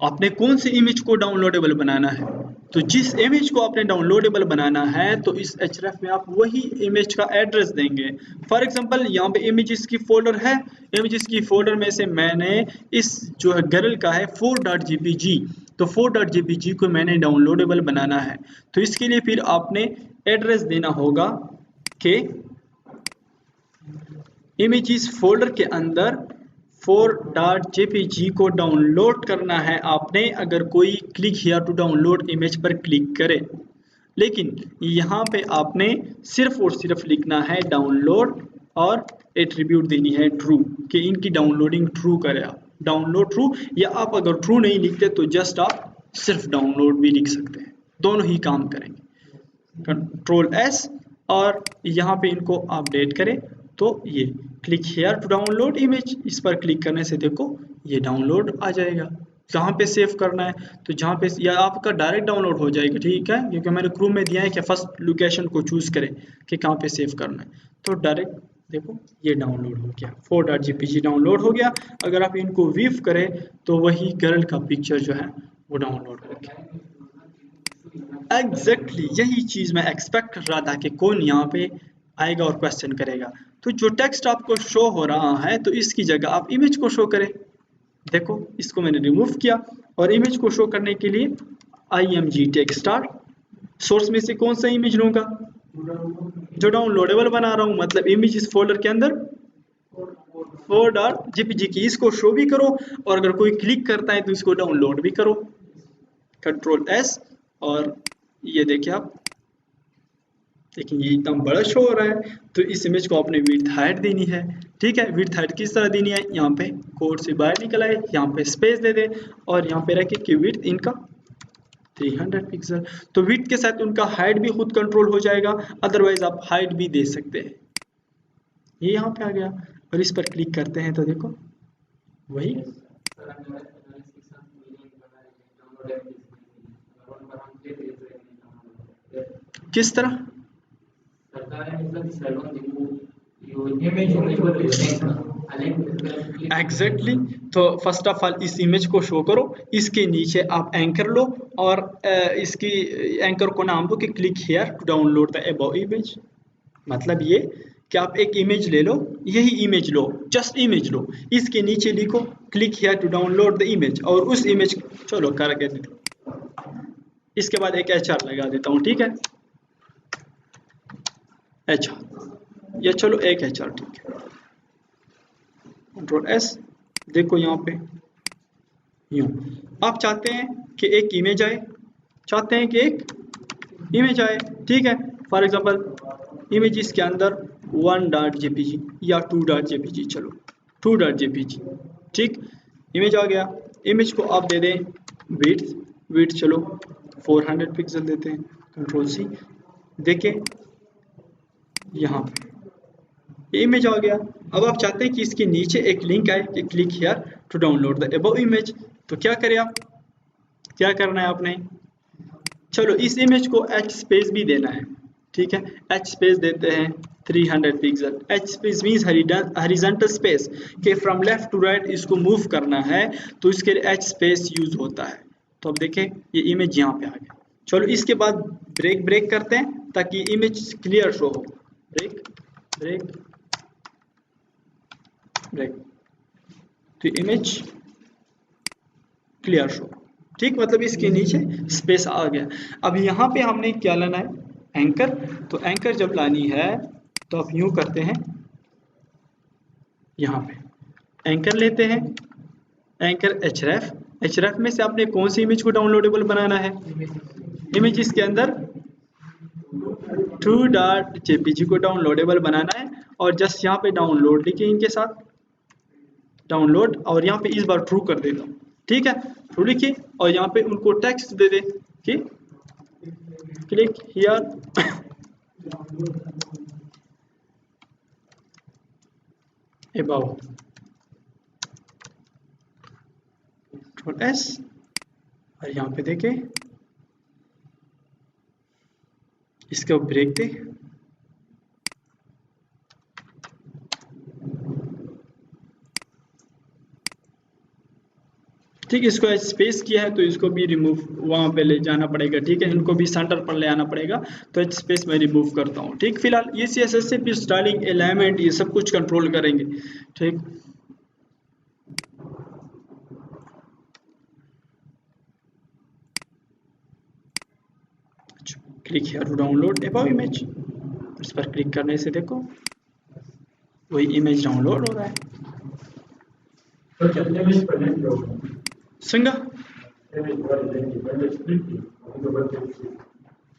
आपने कौन सी इमेज को डाउनलोडेबल बनाना है, तो जिस इमेज को आपने डाउनलोडेबल बनाना है तो इस href में आप वही इमेज का एड्रेस देंगे। फॉर एग्जांपल यहाँ पे इमेजेस की फोल्डर है, इमेजेस की फोल्डर में से मैंने इस जो है गर्ल का है 4.jpg, तो 4.jpg को मैंने डाउनलोडेबल बनाना है, तो इसके लिए फिर आपने एड्रेस देना होगा कि इमेजेस फोल्डर के अंदर 4.jpg को डाउनलोड करना है आपने, अगर कोई click here to download image पर क्लिक करे। लेकिन यहाँ पे आपने सिर्फ और सिर्फ लिखना है डाउनलोड, और एट्रीब्यूट देनी है ट्रू, कि इनकी डाउनलोडिंग ट्रू करे, आप डाउनलोड ट्रू, या आप अगर ट्रू नहीं लिखते तो जस्ट आप सिर्फ डाउनलोड भी लिख सकते हैं, दोनों ही काम करेंगे। कंट्रोल एस, और यहाँ पे इनको अपडेट करें, तो ये click here to download image, इस पर क्लिक करने से देखो ये डाउनलोड आ जाएगा। जहाँ पे सेव करना है तो जहाँ पे, या आपका डायरेक्ट डाउनलोड हो जाएगा, ठीक है, क्योंकि मैंने क्रोम में दिया है कि फर्स्ट लोकेशन को चूज करें कि कहाँ पे सेव करना है। तो डायरेक्ट देखो ये डाउनलोड हो गया, 4.jpg डाउनलोड हो गया। अगर आप इनको वीव करें तो वही गर्ल का पिक्चर जो है वो डाउनलोड हो गया। एग्जैक्टली यही चीज मैं एक्सपेक्ट कर रहा था कि कौन यहाँ पे आएगा और क्वेश्चन करेगा। तो जो टेक्स्ट आपको शो हो रहा है तो इसकी जगह आप इमेज को शो करें। देखो इसको मैंने रिमूव किया और इमेज को शो करने के लिए img टेक स्टार, सोर्स में से कौन सा इमेज लूंगा, जो डाउनलोडेबल बना रहा हूँ, मतलब इमेज इस फोल्डर के अंदर 4.jpg की, इसको शो भी करो और अगर कोई क्लिक करता है तो इसको डाउनलोड भी करो, कंट्रोल एस। और ये देखिए आप, लेकिन ये इतना बड़ा शो हो रहा है तो इस इमेज को आपने विड्थ हाइट देनी है। ठीक है, विड्थ हाइट किस तरह देनी है, यहाँ पे कोड से बाहर निकल आए, यहाँ पे स्पेस दे दे और यहाँ पे रखे कि विड्थ इनका 300 पिक्सल। तो विड्थ के साथ उनका हाइट भी खुद कंट्रोल हो जाएगा, अदरवाइज आप हाइट भी दे सकते हैं। ये यहाँ पे आ गया और इस पर क्लिक करते हैं तो देखो वही किस तरह एग्जैक्टली तो फर्स्ट ऑफ ऑल इस इमेज को शो करो, इसके नीचे आप एंकर लो और इसकी एंकर को नाम दो कि click here to download the above image. मतलब ये कि आप एक इमेज ले लो, यही इमेज लो, जस्ट इमेज लो, इसके नीचे लिखो click here to download the image और उस इमेज, चलो कर के देते, इसके बाद एक HR लगा देता हूँ, ठीक है, HR या चलो एक HR, ठीक है, कंट्रोल S। देखो यहाँ पे यूं आप चाहते हैं कि एक इमेज आए, चाहते हैं कि एक इमेज आए, ठीक है, फॉर एग्जांपल इमेज इसके अंदर 1.jpg या 2.jpg, चलो 2.jpg, ठीक, इमेज आ गया। इमेज को आप दे दें विड्थ, विड्थ चलो 400 पिक्सल देते हैं, कंट्रोल C। देखें यहाँ पे इमेज आ गया। अब आप चाहते हैं कि इसके नीचे एक लिंक आए कि click here to download the above image, तो क्या करें आप, क्या करना है आपने, चलो इस इमेज को h स्पेस भी देना है, ठीक है, h स्पेस देते हैं 300 pixel. h space means horizontal space कि फ्रॉम लेफ्ट टू राइट इसको मूव करना है तो इसके लिए h स्पेस यूज होता है। तो अब देखें ये इमेज यहाँ पे आ गया। चलो इसके बाद ब्रेक करते हैं ताकि इमेज क्लियर शो हो, ब्रेक ब्रेक ब्रेक, तो इमेज क्लियर शो, ठीक, मतलब इसके नीचे स्पेस आ गया। अब यहाँ पे हमने क्या लाना है, एंकर। तो एंकर जब लानी है तो आप यूं करते हैं, यहाँ पे एंकर लेते हैं, एंकर href में से आपने कौन सी इमेज को डाउनलोडेबल बनाना है, इमेज इसके अंदर 2.jpg को डाउनलोडेबल बनाना है और जस्ट यहाँ पे डाउनलोड लिखिए इनके साथ, डाउनलोड, और यहाँ पे इस बार ट्रू कर देता हूँ, ठीक है, ट्रू लिखिए और यहाँ पे उनको टेक्स्ट दे दे कि click here above, control S और यहाँ पे देखे इसको ब्रेक दे, ठीक, इसको स्पेस किया है तो इसको भी रिमूव वहाँ पे ले जाना पड़ेगा, ठीक है, इनको भी सेंटर पर ले आना पड़ेगा, तो H स्पेस मैं रिमूव करता हूँ, ठीक। फिलहाल ये CSS से भी स्टाइलिंग, एलिमेंट, ये सब कुछ कंट्रोल करेंगे, ठीक। Click here to download above image, इस पर क्लिक करने से देखो वही इमेज डाउनलोड हो रहा है। Singa?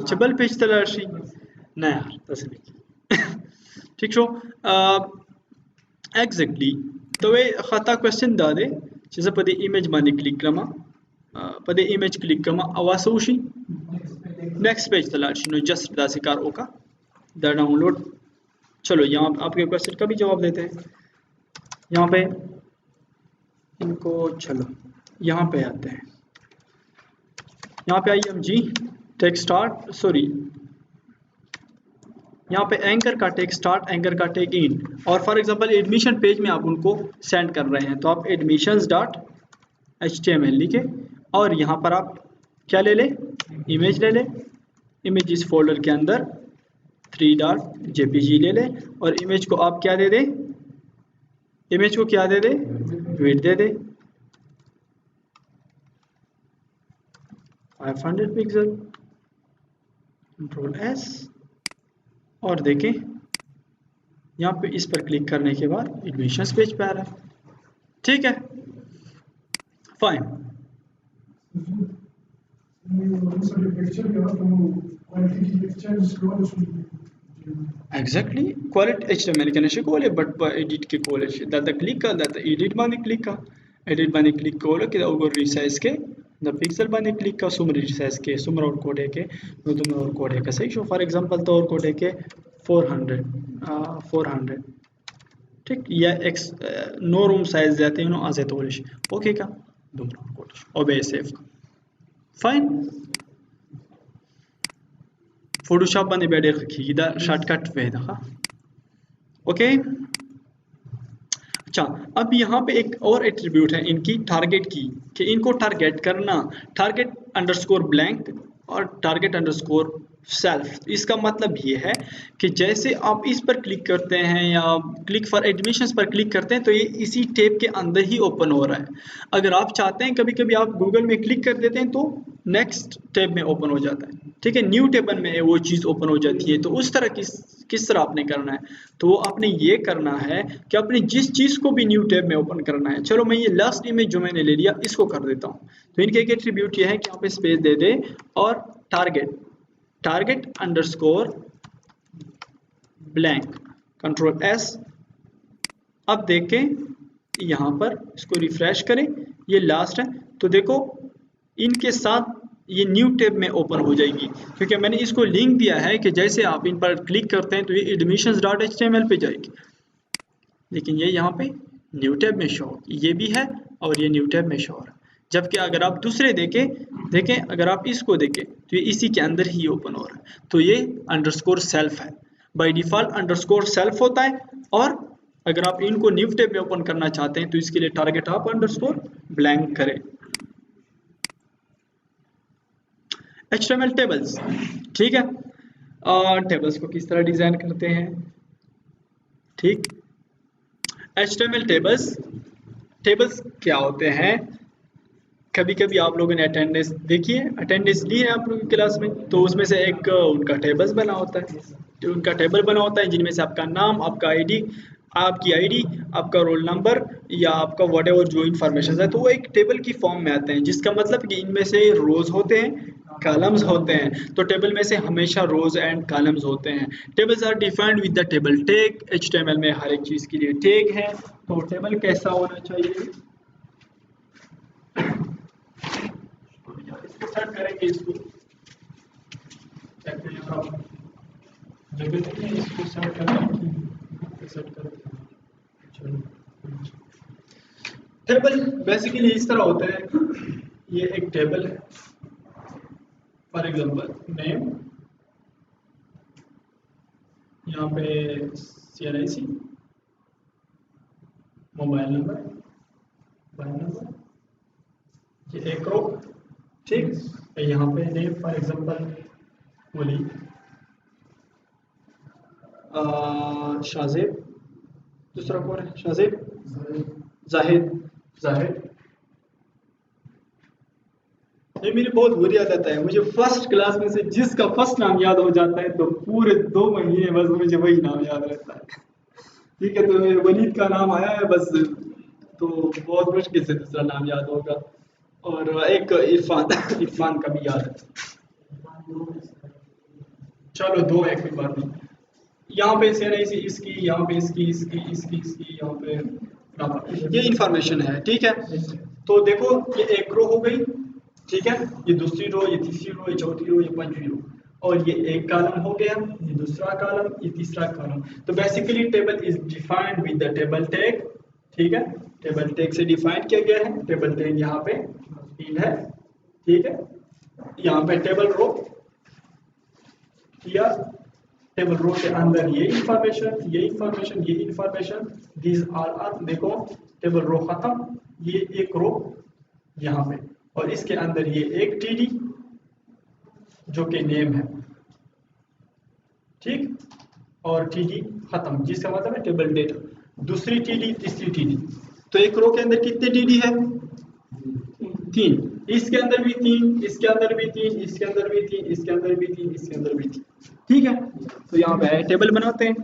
चबल पेज तलाशी ना यार तस्वीर ठीक शो एग्जैक्टली तो वे खाता क्वेश्चन दादे चीज़ पदे इमेज माने क्लिक करमा पदे इमेज क्लिक करमा आवासोशी नेक्स्ट पेज तलाशी नो जस्ट दासी कार ओका द डाउनलोड। चलो यहाँ आपके क्वेश्चन का भी जवाब देते हैं। यहाँ पे इनको चलो यहाँ पे आते हैं। यहाँ पे आइए हम जी टेक स्टार्ट सॉरी यहाँ पे एंकर का टेक स्टार्ट एंकर का टेक इन और फॉर एग्जांपल एडमिशन पेज में आप उनको सेंड कर रहे हैं तो आप admissions.html लिखे और यहाँ पर आप क्या ले लें इमेज ले लें। इमेज इस फोल्डर के अंदर 3.jpg ले लें और इमेज को आप क्या दे दें इमेज को क्या दे दें वेट दे दें 500 पिक्सल कंट्रोल S और देखें यहाँ पे इस पर क्लिक करने के बाद एडमिशंस पेज पे आ रहा है। ठीक है फाइन। एग्जैक्टली क्वालिटी HTML के नशे कोले बट एडिट के कोले दादा क्लिक का दादा एडिट बाने क्लिक का एडिट बाने क्लिक कोले कि ओगो रिसाइज के द पिक्सल बाने क्लिक का सुमर रिसाइज के सुमर और कोड है के नुदुम और कोड है का सही शो फॉर एग्जांपल तो और कोड है के 400 ठीक या एक्स नो रूम साइज जाते हैं नो आजे तोलिश ओके का दुम कोड ओबे सेव का फाइन। फोटोशॉप बने बैठे रखी दा शॉर्टकट पे था ओके। अच्छा अब यहाँ पे एक और एट्रीब्यूट है इनकी टारगेट की कि इनको टारगेट करना टारगेट अंडरस्कोर ब्लैंक और टारगेट अंडरस्कोर सेल्फ। इसका मतलब ये है कि जैसे आप इस पर क्लिक करते हैं या क्लिक फॉर एडमिशंस पर क्लिक करते हैं तो ये इसी टैब के अंदर ही ओपन हो रहा है। अगर आप चाहते हैं कभी कभी आप गूगल में क्लिक कर देते हैं तो नेक्स्ट टैब में ओपन हो जाता है ठीक है न्यू टेबल में वो चीज़ ओपन हो जाती है। तो उस तरह किस तरह आपने करना है तो वो आपने ये करना है कि आपने जिस चीज़ को भी न्यू टैब में ओपन करना है। चलो मैं ये लास्ट इमेज जो मैंने ले लिया इसको कर देता हूँ। तो इनके एक एट्रीब्यूट ये है कि यहाँ पे स्पेस दे दे और target underscore blank control S। अब देखें यहाँ पर इसको रिफ्रेश करें ये लास्ट है तो देखो इनके साथ ये न्यू टैब में ओपन हो जाएगी क्योंकि मैंने इसको लिंक दिया है कि जैसे आप इन पर क्लिक करते हैं तो ये admissions.html पे जाएगी लेकिन ये यहाँ पे न्यू टैब में शो ये भी है और ये न्यू टैब में शो हो रहा है। जबकि अगर आप दूसरे देखें अगर आप इसको देखें तो ये इसी के अंदर ही ओपन हो रहा है। तो ये अंडरस्कोर सेल्फ है बाय डिफॉल्ट अंडरस्कोर सेल्फ होता है और अगर आप इनको न्यू टैब में ओपन करना चाहते हैं तो इसके लिए टारगेट आप अंडरस्कोर ब्लैंक करें। HTML टेबल्स ठीक है टेबल्स को किस तरह डिजाइन करते हैं ठीक। HTML टेबल्स क्या होते हैं कभी कभी आप लोगों ने अटेंडेंस देखिए अटेंडेंस ली है आप लोगों की क्लास में तो उसमें से एक उनका टेबल्स बना होता है तो उनका टेबल बना होता है जिनमें से आपका नाम आपका आपकी आईडी आपका रोल नंबर या आपका व्हाटएवर जो इन्फॉर्मेशन है तो वो एक टेबल की फॉर्म में आते हैं जिसका मतलब कि इनमें से रोज होते हैं कॉलम्स होते हैं। तो टेबल में से हमेशा रोज एंड कॉलम्स होते हैं। Tables are defined with the table tag. HTML में हर एक चीज के लिए टैग है तो टेबल कैसा होना चाहिए इसको सेट करेंगे इसको इसको सेट करेंगे चलो टेबल बेसिकली इस तरह होता है ये एक टेबल है फॉर एग्जांपल नेम यहाँ पे CNIC मोबाइल नंबर ये एक रो ठीक यहाँ पे नेम फॉर एग्जांपल बोली शाजेब दूसरा कौन है शाजेब जाहिद ये मेरी बहुत बुरी आदत है मुझे फर्स्ट क्लास में से जिसका फर्स्ट नाम याद हो जाता है तो पूरे 2 महीने बस मुझे वही नाम याद रहता है ठीक है। तो वलीद का नाम आया है बस तो बहुत मुश्किल से दूसरा नाम याद होगा और एक इरफान का भी याद है चलो 2 एक भी बात नहीं। यहाँ पे CNIC इसकी यहाँ पे इसकी यहाँ पे ये इंफॉर्मेशन है, ठीक है। तो देखो ये एक रो हो गई, ठीक है, ये दूसरी रो, ये तीसरी रो, ये चौथी रो, ये पांचवी रो, और ये एक कॉलम हो गया, ये दूसरा कॉलम, ये तीसरा कॉलम। तो basically table is defined with the table tag, ठीक है, टेबल टैग से डिफाइन किया गया है। टेबल टैग यहाँ पे तीन है, ठीक है, यहाँ पे टेबल रो या टेबल रो के अंदर ये इंफॉर्मेशन, ये इंफॉर्मेशन, ये इंफॉर्मेशन, दीज आर देखो टेबल रो खत्म, ये एक रो यहाँ पे, और इसके अंदर ये एक टीडी जो कि नेम है, ठीक, और टीडी खत्म, जिसका मतलब है टेबल डेटा। दूसरी टीडी, तीसरी टीडी, तो एक रो के अंदर कितने टीडी है? तीन, इसके अंदर भी तीन, इसके अंदर भी तीन, इसके अंदर भी तीन, इसके अंदर भी तीन, इसके अंदर भी तीन, ठीक है। तो यहाँ पे टेबल बनाते हैं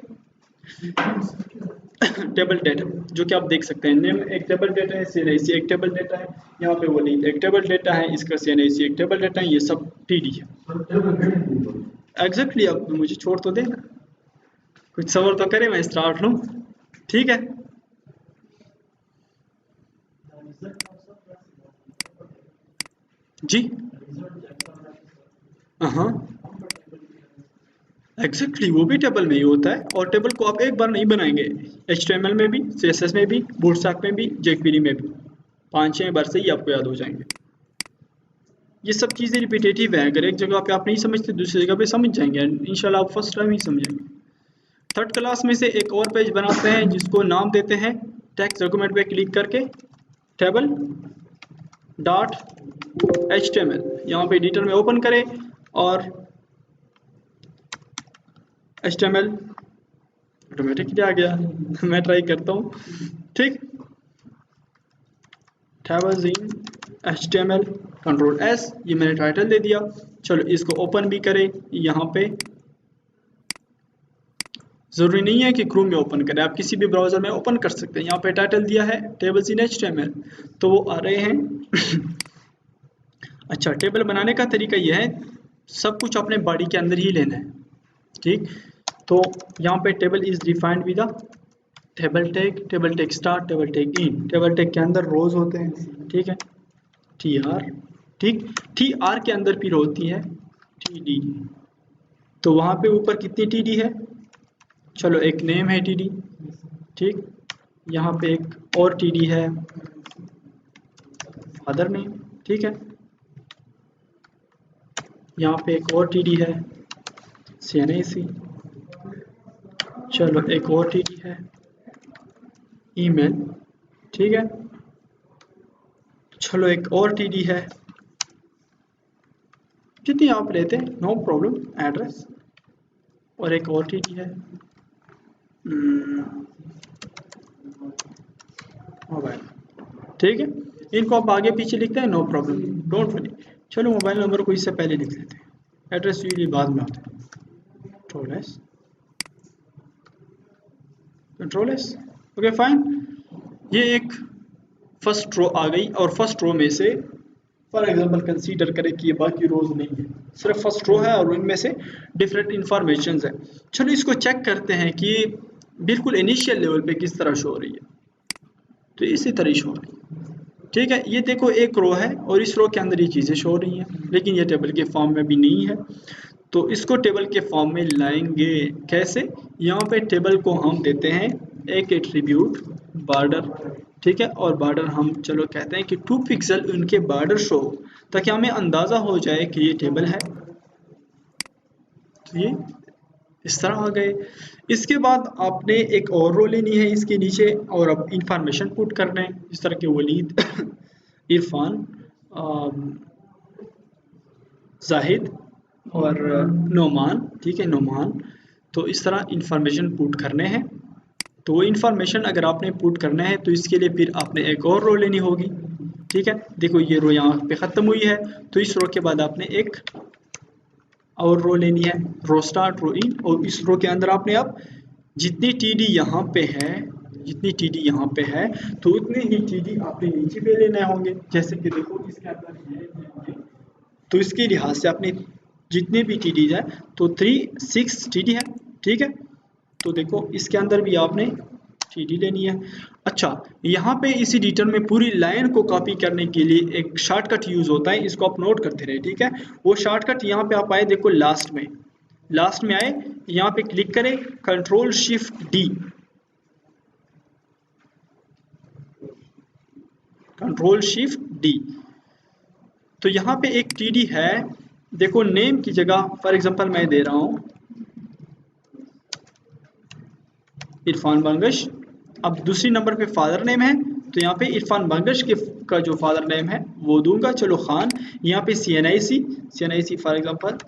टेबल डेटा, जो कि आप देख सकते हैं, नेम एक टेबल डेटा है, CNAC एक टेबल डेटा है, यहाँ पे वो नहीं एक टेबल डेटा है, इसका CNAC एक टेबल डेटा है, ये सब TD है। एग्जैक्टली, अब मुझे छोड़ तो देना, कुछ सवाल तो करे, मैं स्टार्ट लूँ, ठीक है। जी हाँ एग्जैक्टली, वो भी टेबल में ही होता है, और टेबल को आप एक बार नहीं बनाएंगे, HTML में भी, CSS में भी, बूटस्ट्रैप में भी, jQuery में भी 5-6 बार से ही आपको याद हो जाएंगे। ये सब चीज़ें रिपीटेटिव है, अगर एक जगह पे आप नहीं समझते दूसरी जगह पे समझ जाएंगे, इंशाल्लाह आप फर्स्ट टाइम ही समझेंगे। थर्ड क्लास में से एक और पेज बनाते हैं जिसको नाम देते हैं, टेक्स्ट डॉक्यूमेंट पे क्लिक करके टेबल डॉट HTML, यहाँ पे एडिटर में ओपन करें और HTML ऑटोमेटिकली आ गया मैं ट्राई करता हूँ, ठीक, tables in HTML, control S, ये मैंने टाइटल दे दिया। चलो इसको ओपन भी करें, यहाँ पे जरूरी नहीं है कि क्रोम में ओपन करें, आप किसी भी ब्राउजर में ओपन कर सकते हैं। यहाँ पे टाइटल दिया है टेबल्स इन HTML, तो वो आ रहे हैं अच्छा, टेबल बनाने का तरीका यह है, सब कुछ अपने बॉडी के अंदर ही लेना है, ठीक। तो यहाँ पे table is defined with table tag start, table tag in, table tag के अंदर रोज होते हैं, ठीक है, TR, ठीक, TR के अंदर फिर होती है TD, तो वहाँ पे ऊपर कितनी TD है? चलो एक नेम है TD, ठीक, यहाँ पे एक और TD है फादर नेम, ठीक है, यहाँ पे एक और TD है CNAC, चलो एक और TD है ईमेल, ठीक है, चलो एक और TD है, जितनी आप लेते हैं नो प्रॉब्लम, एड्रेस, और एक और TD है मोबाइल, ठीक है, इनको आप आगे पीछे लिखते हैं, नो प्रॉब्लम, डोंट वरी। चलो मोबाइल नंबर को इससे पहले लिख लेते हैं, एड्रेस यूजली बाद में आता है, कंट्रोल एस, ओके फाइन। ये एक फर्स्ट रो आ गई, और फर्स्ट रो में से फॉर एग्जांपल कंसीडर करें कि ये बाकी रोज नहीं है, सिर्फ फर्स्ट रो है और उनमें से डिफरेंट इंफॉर्मेशन है। चलो इसको चेक करते हैं कि बिल्कुल इनिशियल लेवल पे किस तरह शो हो रही है, तो इसी तरह शो हो रही है, ठीक है। ये देखो एक रो है और इस रो के अंदर ये चीज़ें शो हो रही हैं, लेकिन ये टेबल के फॉर्म में भी नहीं है, तो इसको टेबल के फॉर्म में लाएंगे कैसे? यहाँ पे टेबल को हम देते हैं एक एट्रीब्यूट बॉर्डर, ठीक है, और बॉर्डर हम चलो कहते हैं कि 2 पिक्सल उनके बॉर्डर शो, ताकि हमें अंदाज़ा हो जाए कि ये टेबल है। तो ये इस तरह आ गए। इसके बाद आपने एक और रो लेनी है इसके नीचे, और अब इंफॉर्मेशन पुट करना है, इस तरह के वलीद इरफान जाहिद और नोमान, ठीक है, नोमान, तो इस तरह इंफॉर्मेशन पुट करने हैं। तो वो इंफॉर्मेशन अगर आपने पुट करना है तो इसके लिए फिर आपने एक और रो लेनी होगी, ठीक है। देखो ये रो यहाँ पे ख़त्म हुई है, तो इस रो के बाद आपने एक और रो लेनी है, रो स्टार्ट, रो इन, और इस रो के अंदर आपने अब जितनी TD यहाँ पे है, जितनी TD यहाँ पे है, तो उतने ही TD आपने नीचे पे लेने होंगे। जैसे कि देखो इसके अंदर ये, तो इसके लिहाज से आपने जितने भी TD है तो 6 TD है, ठीक है। तो देखो इसके अंदर भी आपने TD लेनी है। अच्छा, यहाँ पे इस एडिटर में पूरी लाइन को कॉपी करने के लिए एक शॉर्टकट यूज होता है, इसको आप नोट करते रहे, ठीक है। वो शॉर्टकट यहाँ पे आप आए, देखो लास्ट में आए, यहाँ पे क्लिक करें, control shift D, control shift D. तो यहाँ पे एक TD है, देखो नेम की जगह फॉर एग्जांपल मैं दे रहा हूँ इरफान बंगश। अब दूसरी नंबर पे फादर नेम है, तो यहाँ पे इरफान बंगश का जो फादर नेम है वो दूंगा, चलो खान। यहाँ पे CNIC फॉर एग्जांपल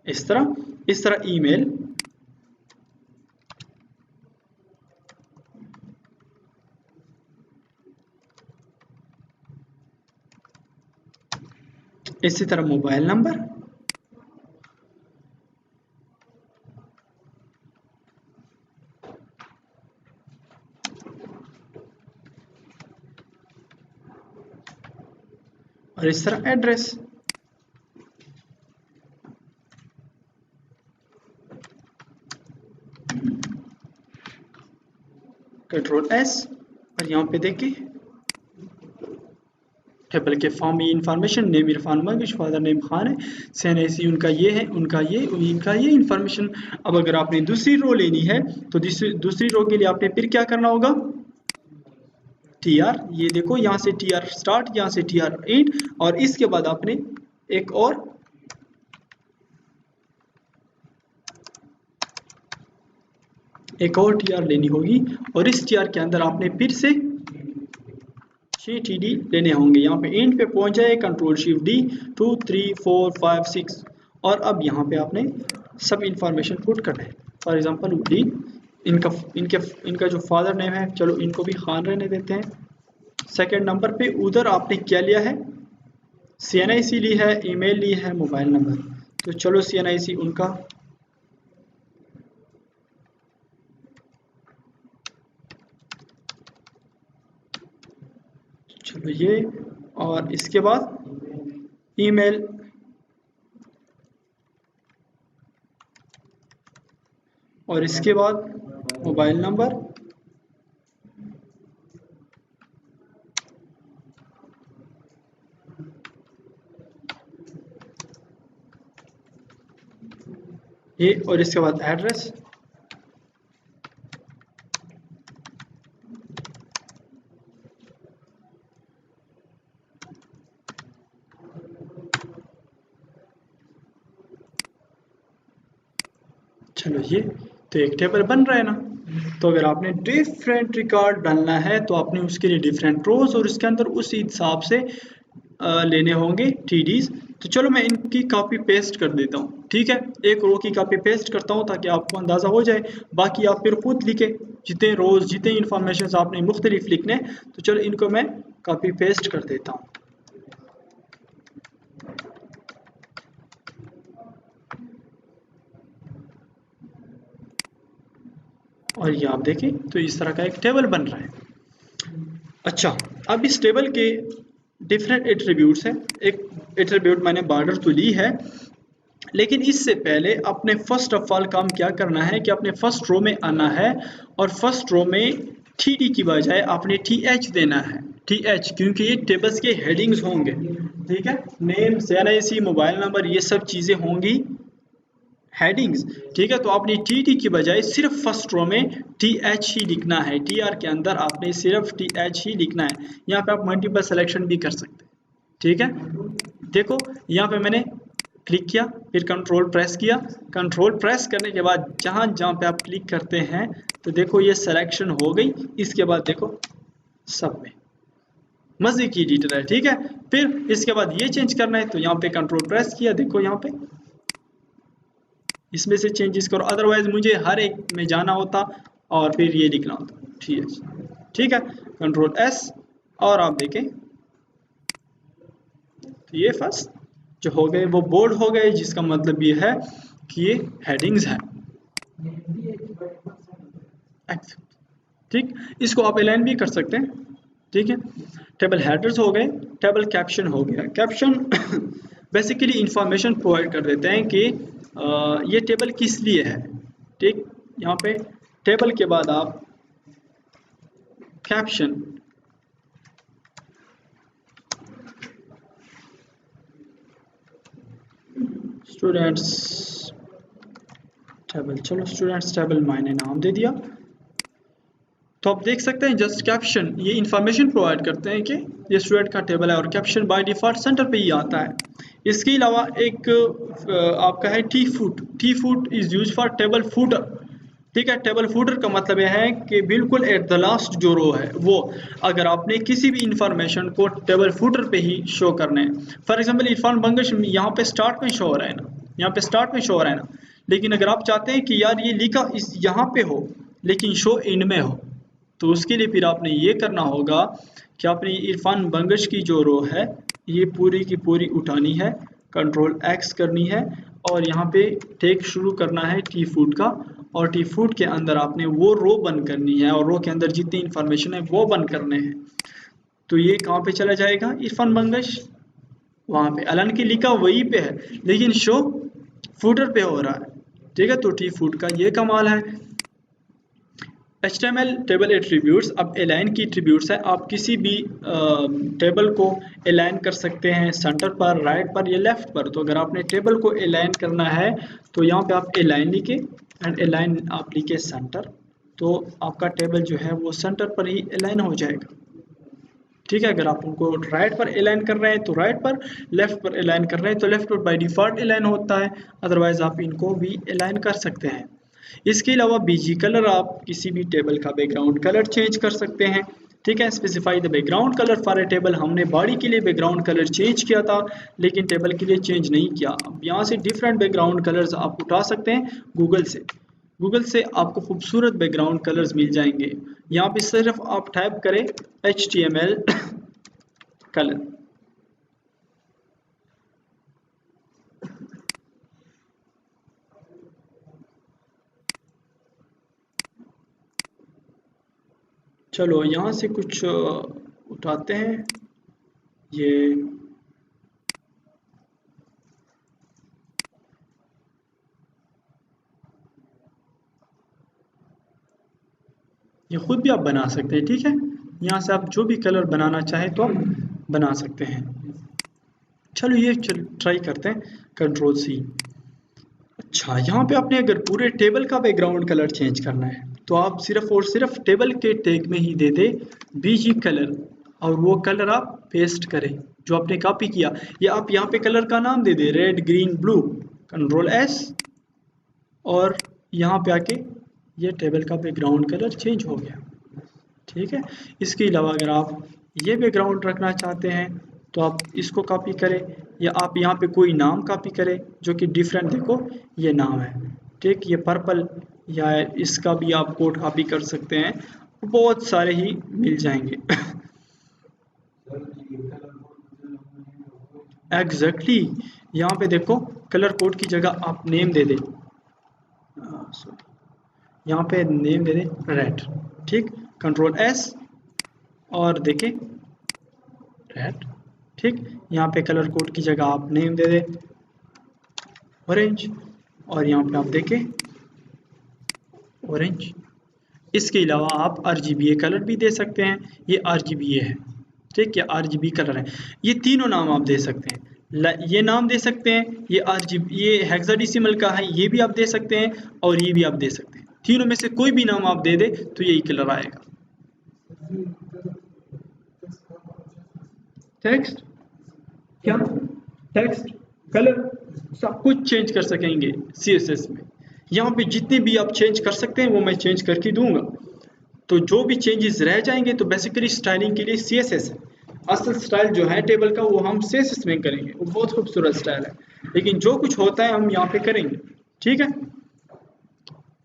इस तरह ईमेल, इसी तरह मोबाइल नंबर, और इस तरह एड्रेस। कंट्रोल S, और यहाँ पे देखिए टेबल के फॉर्म में information, name Irfan Bangash, father name Khan है, CNIC उनका ये है, इनका ये इंफॉर्मेशन। अब अगर आपने दूसरी रो लेनी है तो दूसरी रो के लिए आपने फिर क्या करना होगा, TR, ये देखो यहाँ से TR स्टार्ट, यहाँ से TR एंड, और इसके बाद आपने एक और TR लेनी होगी, और इस TR के अंदर आपने फिर से 6 TD लेने होंगे। यहाँ पे एंड पे पहुंच जाए, कंट्रोल शिफ्ट D, 2 3 4 5 6, और अब यहाँ पे आपने सब इंफॉर्मेशन पुट करना है। फॉर एग्जांपल D, इनका जो फादर नेम है, चलो इनको भी खान रहने देते हैं। सेकंड नंबर पे उधर आपने क्या लिया है, CNIC ली है, ईमेल ली है, मोबाइल नंबर, तो चलो CNIC उनका, चलो ये, और इसके बाद ईमेल, और इसके बाद मोबाइल नंबर, ये, और इसके बाद एड्रेस। चलो ये तो एक टेबल बन रहा है ना। तो अगर आपने डिफरेंट रिकॉर्ड डालना है तो आपने उसके लिए डिफरेंट रोज और उसके अंदर उसी हिसाब से लेने होंगे TDs। तो चलो मैं इनकी कॉपी पेस्ट कर देता हूँ, ठीक है। एक रो की कॉपी पेस्ट करता हूँ ताकि आपको अंदाज़ा हो जाए, बाकी आप फिर खुद लिखे जितने रोज जितने इंफॉर्मेशन आपने मुख्तलिफ लिखने। तो चलो इनको मैं कॉपी पेस्ट कर देता हूँ। और ये आप देखें तो इस तरह का एक टेबल बन रहा है। अच्छा, अब इस टेबल के डिफरेंट एट्रीब्यूट्स हैं। एक एट्रीब्यूट मैंने बॉर्डर तो ली है, लेकिन इससे पहले अपने फर्स्ट ऑफ ऑल काम क्या करना है कि अपने फर्स्ट रो में आना है, और फर्स्ट रो में TD की बजाय आपने TH देना है, TH, क्योंकि ये टेबल्स के हेडिंग्स होंगे, ठीक है। नेम, CNIC, मोबाइल नंबर, ये सब चीज़ें होंगी हेडिंग्स, ठीक है। तो आपने TD की बजाय सिर्फ फर्स्ट रो में TH ही लिखना है, TR के अंदर आपने सिर्फ TH ही लिखना है। यहाँ पे आप मल्टीपल सिलेक्शन भी कर सकते हैं, ठीक है। देखो यहाँ पे मैंने क्लिक किया, फिर कंट्रोल प्रेस किया, कंट्रोल प्रेस करने के बाद जहाँ जहाँ पे आप क्लिक करते हैं तो देखो ये सिलेक्शन हो गई। इसके बाद देखो सब में मजे की एडिटर है, ठीक है। फिर इसके बाद ये चेंज करना है तो यहाँ पे कंट्रोल प्रेस किया, देखो यहाँ पे इसमें से चेंजेस करो, अदरवाइज मुझे हर एक में जाना होता और फिर ये लिखना होता, ठीक है। कंट्रोल S, और आप देखें तो ये फर्स्ट जो हो गए वो बोल्ड हो गए, जिसका मतलब ये है कि ये हेडिंग्स है, ठीक। इसको आप अलाइन भी कर सकते हैं, ठीक है। टेबल हेडर्स हो गए, टेबल कैप्शन हो गया। कैप्शन बेसिकली इंफॉर्मेशन प्रोवाइड कर देते हैं कि ये टेबल किस लिए है, ठीक है। यहाँ पे टेबल के बाद आप कैप्शन, स्टूडेंट्स टेबल, चलो स्टूडेंट्स टेबल मैंने नाम दे दिया। तो आप देख सकते हैं जस्ट कैप्शन ये इंफॉर्मेशन प्रोवाइड करते हैं कि ये स्टूडेंट का टेबल है, और कैप्शन बाय डिफॉल्ट सेंटर पे ही आता है। इसके अलावा एक आपका है T foot is use for table footer. ठीक है, टेबल फूटर का मतलब यह है कि बिल्कुल एट द लास्ट जो रो है वो, अगर आपने किसी भी इंफॉर्मेशन को टेबल फूटर पे ही शो करना है, फॉर एग्जांपल इरफान बंगश यहाँ पे स्टार्ट में शो हो रहा है ना, यहाँ पे स्टार्ट में शो हो रहा है ना, लेकिन अगर आप चाहते हैं कि यार ये लिखा इस यहाँ पे हो लेकिन शो इन में हो, तो उसके लिए फिर आपने ये करना होगा कि आपने इरफान बंगश की जो रो है ये पूरी की पूरी उठानी है, कंट्रोल एक्स करनी है, और यहाँ पे टेक शुरू करना है टी फूड का, और टी फूड के अंदर आपने वो रो बंद करनी है, और रो के अंदर जितनी इंफॉर्मेशन है वो बंद करने हैं। तो ये कहाँ पे चला जाएगा, इरफान बंगश वहाँ पे, हालांकि लिखा वही पे है लेकिन शो फूटर पे हो रहा है। ठीक है, तो टी फूड का ये कमाल है। HTML टेबल एट्रीब्यूट्स, अब अलाइन की एट्रीब्यूट्स है, आप किसी भी टेबल को अलाइन कर सकते हैं सेंटर पर, राइट पर या लेफ्ट पर। तो अगर आपने टेबल को अलाइन करना है तो यहाँ पे आप अलाइन लिखे एंड अलाइन आप लिखे सेंटर, तो आपका टेबल जो है वो सेंटर पर ही अलाइन हो जाएगा। ठीक है, अगर आप उनको राइट पर अलाइन कर रहे हैं तो राइट पर, लेफ्ट पर अलाइन कर रहे हैं तो लेफ्ट पर बाय डिफॉल्ट अलाइन होता है, अदरवाइज आप इनको भी अलाइन कर सकते हैं। इसके अलावा बीजी कलर, आप किसी भी टेबल का बैकग्राउंड कलर चेंज कर सकते हैं। ठीक है, specify the background colour for a table, हमने बॉडी के लिए बैकग्राउंड कलर चेंज किया था लेकिन टेबल के लिए चेंज नहीं किया। अब यहाँ से डिफरेंट बैकग्राउंड कलर्स आप उठा सकते हैं गूगल से आपको खूबसूरत बैकग्राउंड कलर्स मिल जाएंगे। यहाँ पे सिर्फ आप टाइप करें HTML कलर, चलो यहाँ से कुछ उठाते हैं। ये खुद भी आप बना सकते हैं। ठीक है, यहाँ से आप जो भी कलर बनाना चाहें तो आप बना सकते हैं। चलो ये ट्राई करते हैं, कंट्रोल C। अच्छा, यहाँ पे आपने अगर पूरे टेबल का बैकग्राउंड कलर चेंज करना है तो आप सिर्फ और सिर्फ टेबल के टैग में ही दे दे BG कलर, और वो कलर आप पेस्ट करें जो आपने कॉपी किया, या आप यहाँ पे कलर का नाम दे दे red green blue, control S, और यहाँ पे आके ये टेबल का बैकग्राउंड कलर चेंज हो गया। ठीक है, इसके अलावा अगर आप ये बैकग्राउंड रखना चाहते हैं तो आप इसको कॉपी करें, या आप यहाँ पे कोई नाम कॉपी करें जो कि डिफरेंट, देखो ये नाम है, ठीक, ये पर्पल, या इसका भी आप कोड कॉपी कर सकते हैं, बहुत सारे ही मिल जाएंगे। एग्जैक्टली यहाँ पे देखो कलर कोड की जगह आप नेम दे दें, यहाँ पे नेम दे दें रेड, ठीक, कंट्रोल S और देखें रेड। ठीक, यहाँ पे कलर कोड की जगह आप नेम दे दें ऑरेंज, और यहाँ पे आप देखें ऑरेंज। इसके अलावा आप RGBA कलर भी दे सकते हैं, ये RGBA है। ठीक, ये RGB कलर है। ये तीनों नाम आप दे सकते हैं, ये नाम दे सकते हैं, ये RGB, ये हेक्साडेसिमल का है, ये भी आप दे सकते हैं, और ये भी आप दे सकते हैं। तीनों में से कोई भी नाम आप दे दे तो यही कलर आएगा। टेक्स्ट, क्या टेक्स्ट कलर सब कुछ चेंज कर सकेंगे CSS में। यहाँ पे जितने भी आप चेंज कर सकते हैं वो मैं चेंज करके दूंगा, तो जो भी चेंजेस रह जाएंगे तो बेसिकली स्टाइलिंग के लिए CSS है। असल स्टाइल जो है टेबल का वो हम CSS में करेंगे, वो बहुत खूबसूरत स्टाइल है, लेकिन जो कुछ होता है हम यहाँ पे करेंगे। ठीक है,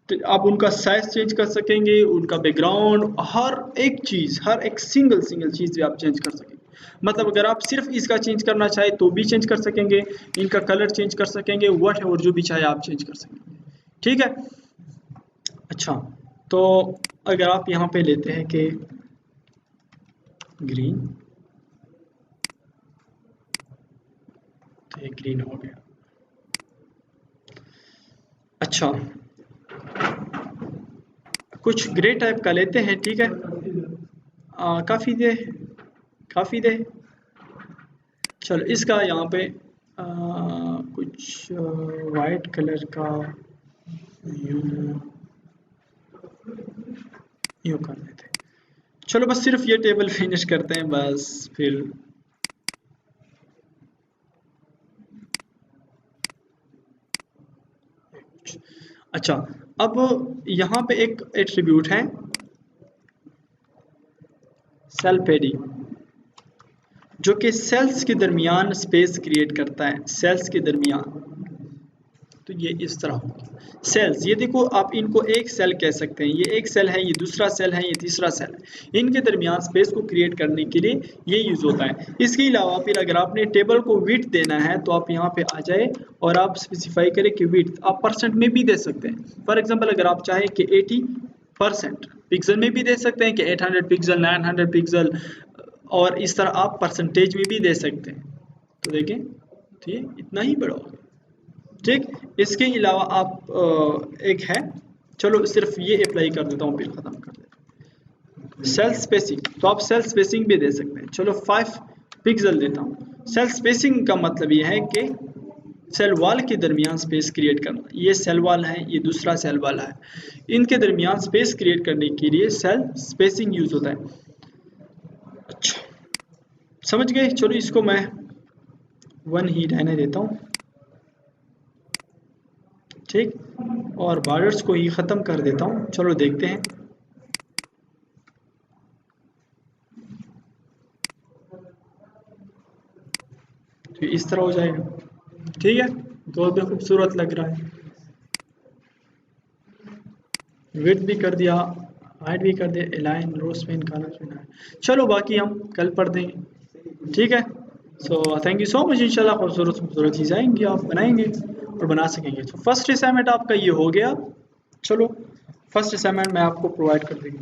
तो आप उनका साइज चेंज कर सकेंगे, उनका बैकग्राउंड, हर एक चीज़, हर एक सिंगल चीज़ भी आप चेंज कर सकेंगे। मतलब अगर आप सिर्फ इसका चेंज करना चाहे तो भी चेंज कर सकेंगे, इनका कलर चेंज कर सकेंगे, वट और जो भी चाहे आप चेंज कर सकेंगे। ठीक है, अच्छा, तो अगर आप यहाँ पे लेते हैं कि ग्रीन, तो ये ग्रीन हो गया। अच्छा, कुछ ग्रे टाइप का लेते हैं, ठीक है। काफ़ी दे। चलो इसका यहाँ पे कुछ वाइट कलर का यूँ कर देते हैं। चलो बस सिर्फ ये टेबल फिनिश करते हैं बस, फिर अच्छा। अब यहाँ पे एक एट्रीब्यूट है सेल पेडी, जो कि सेल्स के दरमियान स्पेस क्रिएट करता है, सेल्स के दरमियान। तो ये इस तरह होगा सेल्स, ये देखो आप इनको एक सेल कह सकते हैं, ये एक सेल है, ये दूसरा सेल है, ये तीसरा सेल है। इनके दरमियान स्पेस को क्रिएट करने के लिए ये यूज होता है। इसके अलावा फिर अगर आपने टेबल को विड्थ देना है तो आप यहाँ पे आ जाए और आप स्पेसिफाई करें कि विड्थ आप परसेंट में भी दे सकते हैं। फॉर एग्जाम्पल अगर आप चाहें कि 80% पिक्सल में भी दे सकते हैं कि 800 पिक्सल, 900 पिक्सल, और इस तरह आप परसेंटेज में भी दे सकते हैं। तो देखें, तो ये इतना ही बड़ा होगा, ठीक। इसके अलावा आप एक है, चलो सिर्फ ये अप्लाई कर देता हूँ फिर ख़त्म कर देता हूँ, सेल स्पेसिंग। तो आप सेल स्पेसिंग भी दे सकते हैं। चलो 5 पिक्सल देता हूँ। सेल स्पेसिंग का मतलब ये है कि सेल वॉल के दरमियान स्पेस क्रिएट करना। ये सेल वॉल है, ये दूसरा सेल वॉल है, इनके दरमियान स्पेस क्रिएट करने के लिए सेल स्पेसिंग यूज होता है। अच्छा समझ गए। चलो इसको मैं 1 ही रहने देता हूँ, ठीक, और बॉर्डर्स को ही ख़त्म कर देता हूँ। चलो देखते हैं। तो इस तरह हो जाएगा, ठीक है। तो भी खूबसूरत लग रहा है। विड्थ भी कर दिया, हाइट भी कर दिया, अलाइन, रो स्पेन, कॉलम स्पेन। चलो बाकी हम कल पढ़ देंगे, ठीक है। So thank you so much. इंशाल्लाह खूबसूरत चीज़ आएंगी, आप बनाएंगे और बना सकेंगे। तो फर्स्ट असाइनमेंट आपका ये हो गया। चलो फर्स्ट असाइनमेंट मैं आपको प्रोवाइड कर देंगे।